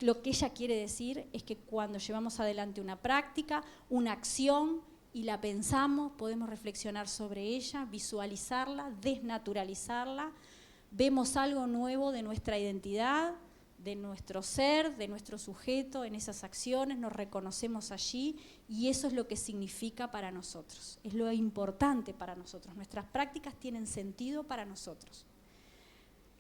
lo que ella quiere decir es que cuando llevamos adelante una práctica, una acción, y la pensamos, podemos reflexionar sobre ella, visualizarla, desnaturalizarla, vemos algo nuevo de nuestra identidad, de nuestro ser, de nuestro sujeto en esas acciones, nos reconocemos allí y eso es lo que significa para nosotros, es lo importante para nosotros. Nuestras prácticas tienen sentido para nosotros.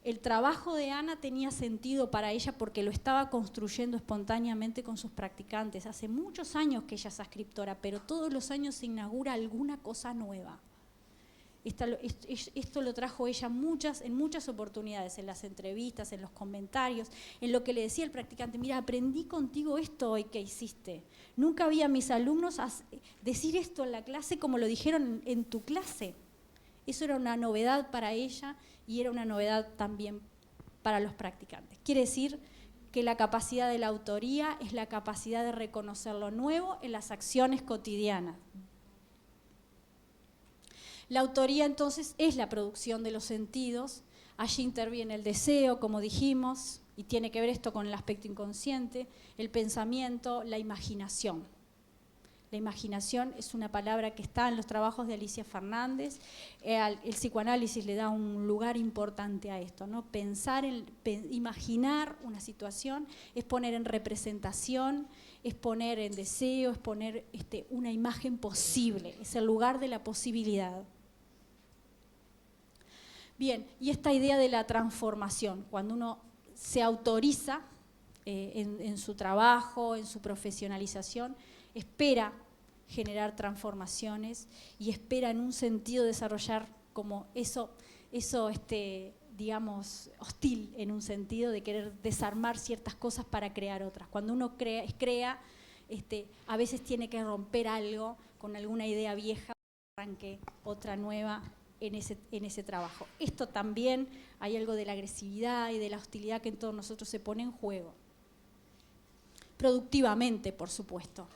El trabajo de Ana tenía sentido para ella porque lo estaba construyendo espontáneamente con sus practicantes. Hace muchos años que ella es ascriptora, pero todos los años se inaugura alguna cosa nueva. Esto lo trajo ella en muchas oportunidades, en las entrevistas, en los comentarios, en lo que le decía el practicante, mira, aprendí contigo esto hoy que hiciste. Nunca vi a mis alumnos decir esto en la clase como lo dijeron en tu clase. Eso era una novedad para ella y era una novedad también para los practicantes. Quiere decir que la capacidad de la autoría es la capacidad de reconocer lo nuevo en las acciones cotidianas. La autoría entonces es la producción de los sentidos, allí interviene el deseo, como dijimos, y tiene que ver esto con el aspecto inconsciente, el pensamiento, la imaginación. La imaginación es una palabra que está en los trabajos de Alicia Fernández. El psicoanálisis le da un lugar importante a esto, ¿no? Imaginar una situación es poner en representación, es poner en deseo, es poner una imagen posible, es el lugar de la posibilidad. Bien, y esta idea de la transformación, cuando uno se autoriza en su trabajo, en su profesionalización, espera generar transformaciones y espera en un sentido desarrollar como eso digamos, hostil en un sentido de querer desarmar ciertas cosas para crear otras. Cuando uno crea a veces tiene que romper algo con alguna idea vieja, arranque otra nueva en ese trabajo. Esto también hay algo de la agresividad y de la hostilidad que en todos nosotros se pone en juego. Productivamente, por supuesto.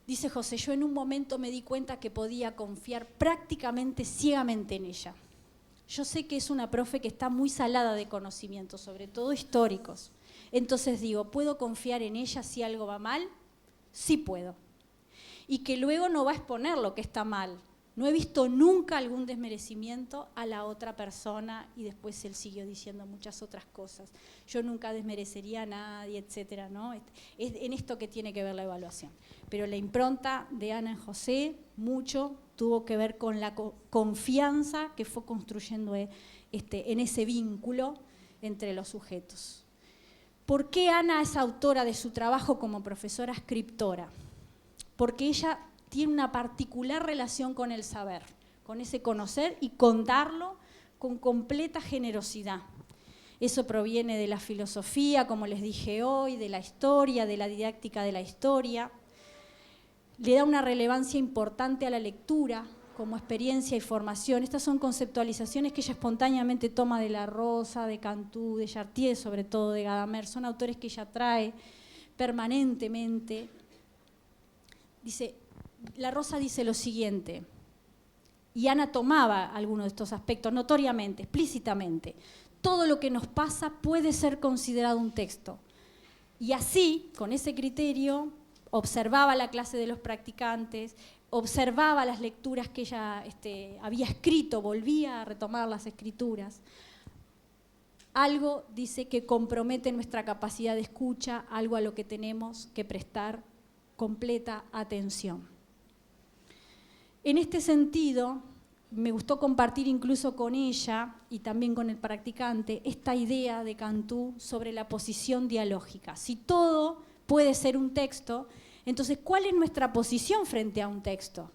Dice José, yo en un momento me di cuenta que podía confiar prácticamente ciegamente en ella. Yo sé que es una profe que está muy salada de conocimientos, sobre todo históricos. Entonces digo, ¿puedo confiar en ella si algo va mal? Sí puedo. Y que luego no va a exponer lo que está mal. No he visto nunca algún desmerecimiento a la otra persona, y después él siguió diciendo muchas otras cosas. Yo nunca desmerecería a nadie, etcétera, ¿no? Es en esto que tiene que ver la evaluación. Pero la impronta de Ana en José, mucho, tuvo que ver con la confianza que fue construyendo en ese vínculo entre los sujetos. ¿Por qué Ana es autora de su trabajo como profesora escriptora? Porque ella tiene una particular relación con el saber, con ese conocer y con darlo con completa generosidad. Eso proviene de la filosofía, como les dije hoy, de la historia, de la didáctica de la historia. Le da una relevancia importante a la lectura como experiencia y formación. Estas son conceptualizaciones que ella espontáneamente toma de La Rosa, de Cantú, de Chartier, sobre todo de Gadamer. Son autores que ella trae permanentemente. Dice, La Rosa dice lo siguiente, y Ana tomaba algunos de estos aspectos notoriamente, explícitamente. Todo lo que nos pasa puede ser considerado un texto. Y así, con ese criterio, observaba la clase de los practicantes, observaba las lecturas que ella había escrito, volvía a retomar las escrituras. Algo, dice, que compromete nuestra capacidad de escucha, algo a lo que tenemos que prestar completa atención. En este sentido, me gustó compartir incluso con ella y también con el practicante esta idea de Cantú sobre la posición dialógica. Si todo puede ser un texto, entonces, ¿cuál es nuestra posición frente a un texto?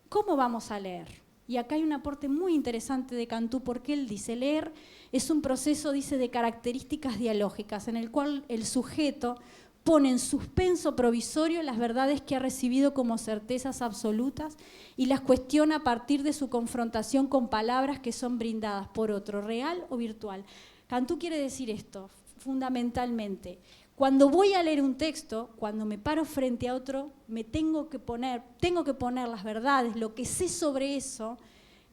¿Cómo vamos a leer? Y acá hay un aporte muy interesante de Cantú, porque él dice, leer es un proceso, dice, de características dialógicas, en el cual el sujeto pone en suspenso provisorio las verdades que ha recibido como certezas absolutas y las cuestiona a partir de su confrontación con palabras que son brindadas por otro, real o virtual. Cantú quiere decir esto, fundamentalmente. Cuando voy a leer un texto, cuando me paro frente a otro, me tengo que poner las verdades, lo que sé sobre eso,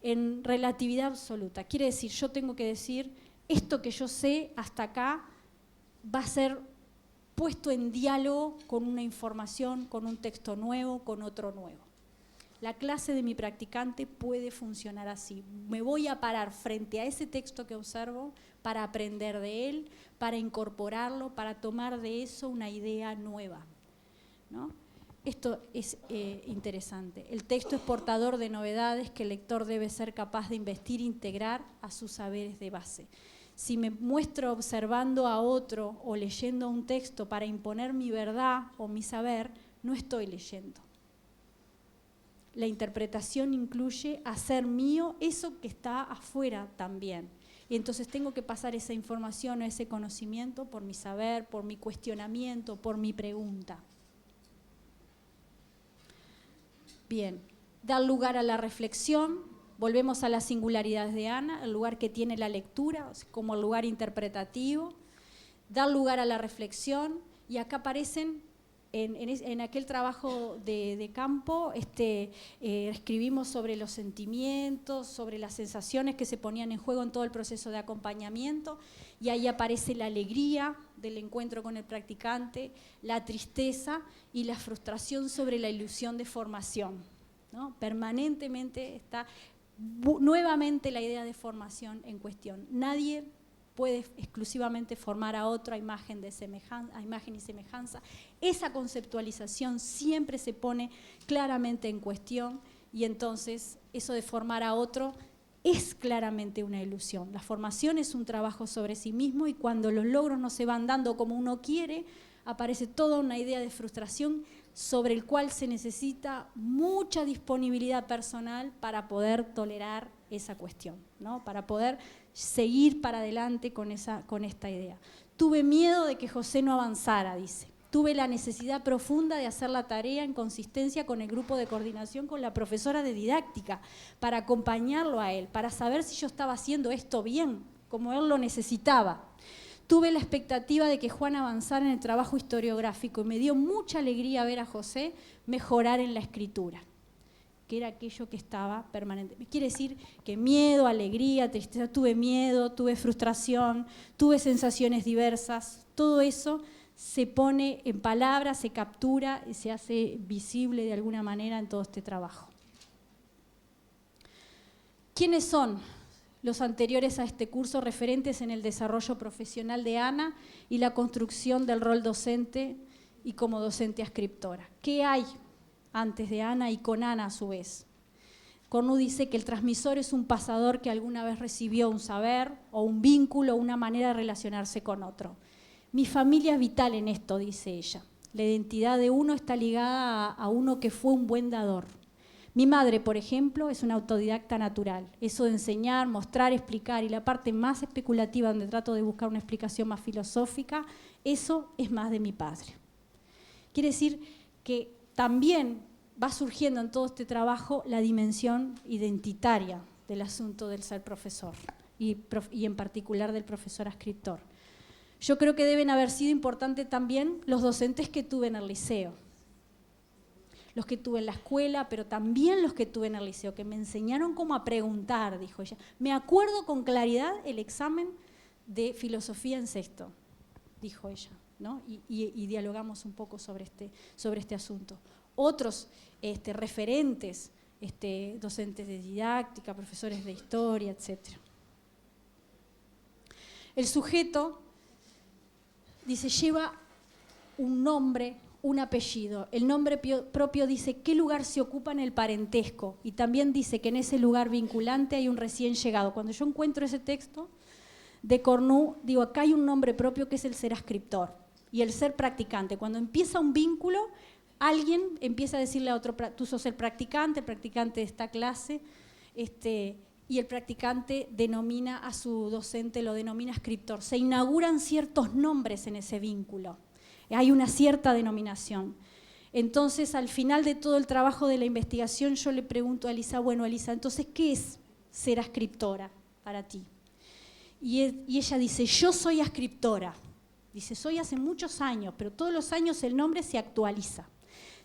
en relatividad absoluta. Quiere decir, yo tengo que decir, esto que yo sé hasta acá va a ser puesto en diálogo con una información, con un texto nuevo, con otro nuevo. La clase de mi practicante puede funcionar así. Me voy a parar frente a ese texto que observo para aprender de él, para incorporarlo, para tomar de eso una idea nueva, ¿no? Esto es interesante. El texto es portador de novedades que el lector debe ser capaz de investir e integrar a sus saberes de base. Si me muestro observando a otro o leyendo un texto para imponer mi verdad o mi saber, no estoy leyendo. La interpretación incluye hacer mío eso que está afuera también. Y entonces tengo que pasar esa información o ese conocimiento por mi saber, por mi cuestionamiento, por mi pregunta. Bien, dar lugar a la reflexión. Volvemos a las singularidades de Ana, el lugar que tiene la lectura como el lugar interpretativo. Dar lugar a la reflexión, y acá aparecen, en aquel trabajo de campo, escribimos sobre los sentimientos, sobre las sensaciones que se ponían en juego en todo el proceso de acompañamiento, y ahí aparece la alegría del encuentro con el practicante, la tristeza y la frustración sobre la ilusión de formación, ¿no? Permanentemente está nuevamente la idea de formación en cuestión. Nadie puede exclusivamente formar a otro a imagen y semejanza. Esa conceptualización siempre se pone claramente en cuestión, y entonces eso de formar a otro es claramente una ilusión. La formación es un trabajo sobre sí mismo, y cuando los logros no se van dando como uno quiere, aparece toda una idea de frustración sobre el cual se necesita mucha disponibilidad personal para poder tolerar esa cuestión, ¿no? Para poder seguir para adelante con esta idea. Tuve miedo de que José no avanzara, dice. tuve la necesidad profunda de hacer la tarea en consistencia con el grupo de coordinación, con la profesora de didáctica, para acompañarlo a él, para saber si yo estaba haciendo esto bien, como él lo necesitaba. Tuve la expectativa de que Juan avanzara en el trabajo historiográfico y me dio mucha alegría ver a José mejorar en la escritura, que era aquello que estaba permanente. Quiere decir que miedo, alegría, tristeza, tuve miedo, tuve frustración, tuve sensaciones diversas, todo eso se pone en palabras, se captura y se hace visible de alguna manera en todo este trabajo. ¿Quiénes son los anteriores a este curso referentes en el desarrollo profesional de Ana y la construcción del rol docente y como docente ascriptora? ¿Qué hay antes de Ana y con Ana a su vez? Cornu dice que el transmisor es un pasador que alguna vez recibió un saber o un vínculo, una manera de relacionarse con otro. Mi familia es vital en esto, dice ella. La identidad de uno está ligada a uno que fue un buen dador. Mi madre, por ejemplo, es una autodidacta natural. Eso de enseñar, mostrar, explicar y la parte más especulativa donde trato de buscar una explicación más filosófica, eso es más de mi padre. Quiere decir que también va surgiendo en todo este trabajo la dimensión identitaria del asunto del ser profesor y en particular del profesor ascriptor. Yo creo que deben haber sido importantes también los docentes que tuve en el liceo, los que tuve en la escuela, pero también los que tuve en el liceo, que me enseñaron cómo a preguntar, dijo ella. Me acuerdo con claridad el examen de filosofía en sexto, dijo ella, ¿no? Y dialogamos un poco sobre este asunto. Otros referentes, docentes de didáctica, profesores de historia, etc. El sujeto, dice, lleva un nombre, un apellido. El nombre propio dice qué lugar se ocupa en el parentesco y también dice que en ese lugar vinculante hay un recién llegado. Cuando yo encuentro ese texto de Cornu, digo, acá hay un nombre propio que es el ser ascriptor y el ser practicante. Cuando empieza un vínculo, alguien empieza a decirle a otro, tú sos el practicante de esta clase, y el practicante denomina a su docente, lo denomina ascriptor. Se inauguran ciertos nombres en ese vínculo. Hay una cierta denominación. Entonces, al final de todo el trabajo de la investigación, yo le pregunto a Elisa, bueno, Elisa, entonces, ¿qué es ser ascriptora para ti? Y ella dice, yo soy ascriptora. Dice, soy hace muchos años, pero todos los años el nombre se actualiza.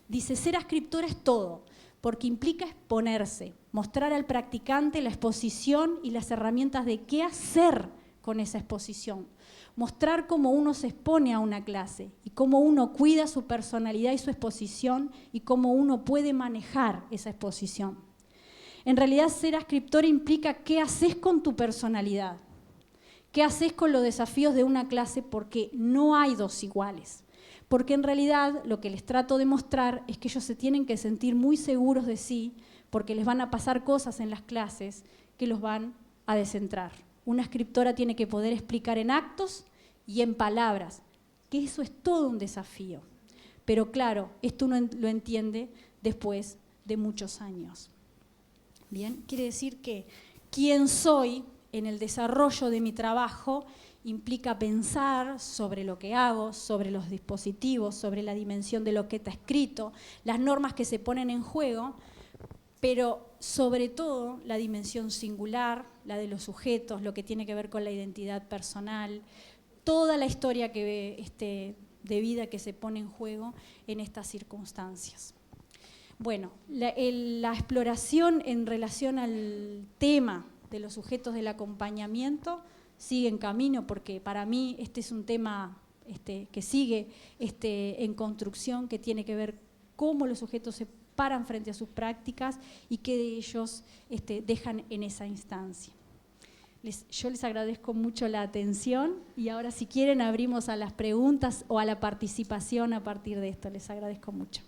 Dice, ser ascriptora es todo, porque implica exponerse, mostrar al practicante la exposición y las herramientas de qué hacer con esa exposición. Mostrar cómo uno se expone a una clase y cómo uno cuida su personalidad y su exposición y cómo uno puede manejar esa exposición. En realidad, ser ascriptor implica qué haces con tu personalidad, qué haces con los desafíos de una clase, porque no hay dos iguales. Porque en realidad lo que les trato de mostrar es que ellos se tienen que sentir muy seguros de sí, porque les van a pasar cosas en las clases que los van a descentrar. Una escritora tiene que poder explicar en actos y en palabras, que eso es todo un desafío. Pero claro, esto uno lo entiende después de muchos años. Bien, quiere decir que quién soy en el desarrollo de mi trabajo implica pensar sobre lo que hago, sobre los dispositivos, sobre la dimensión de lo que está escrito, las normas que se ponen en juego, pero sobre todo la dimensión singular, la de los sujetos, lo que tiene que ver con la identidad personal, toda la historia de vida que se pone en juego en estas circunstancias. Bueno, la exploración en relación al tema de los sujetos del acompañamiento sigue en camino, porque para mí este es un tema que sigue en construcción, que tiene que ver cómo los sujetos se paran frente a sus prácticas y qué de ellos dejan en esa instancia. Yo les agradezco mucho la atención y ahora, si quieren, abrimos a las preguntas o a la participación a partir de esto. Les agradezco mucho.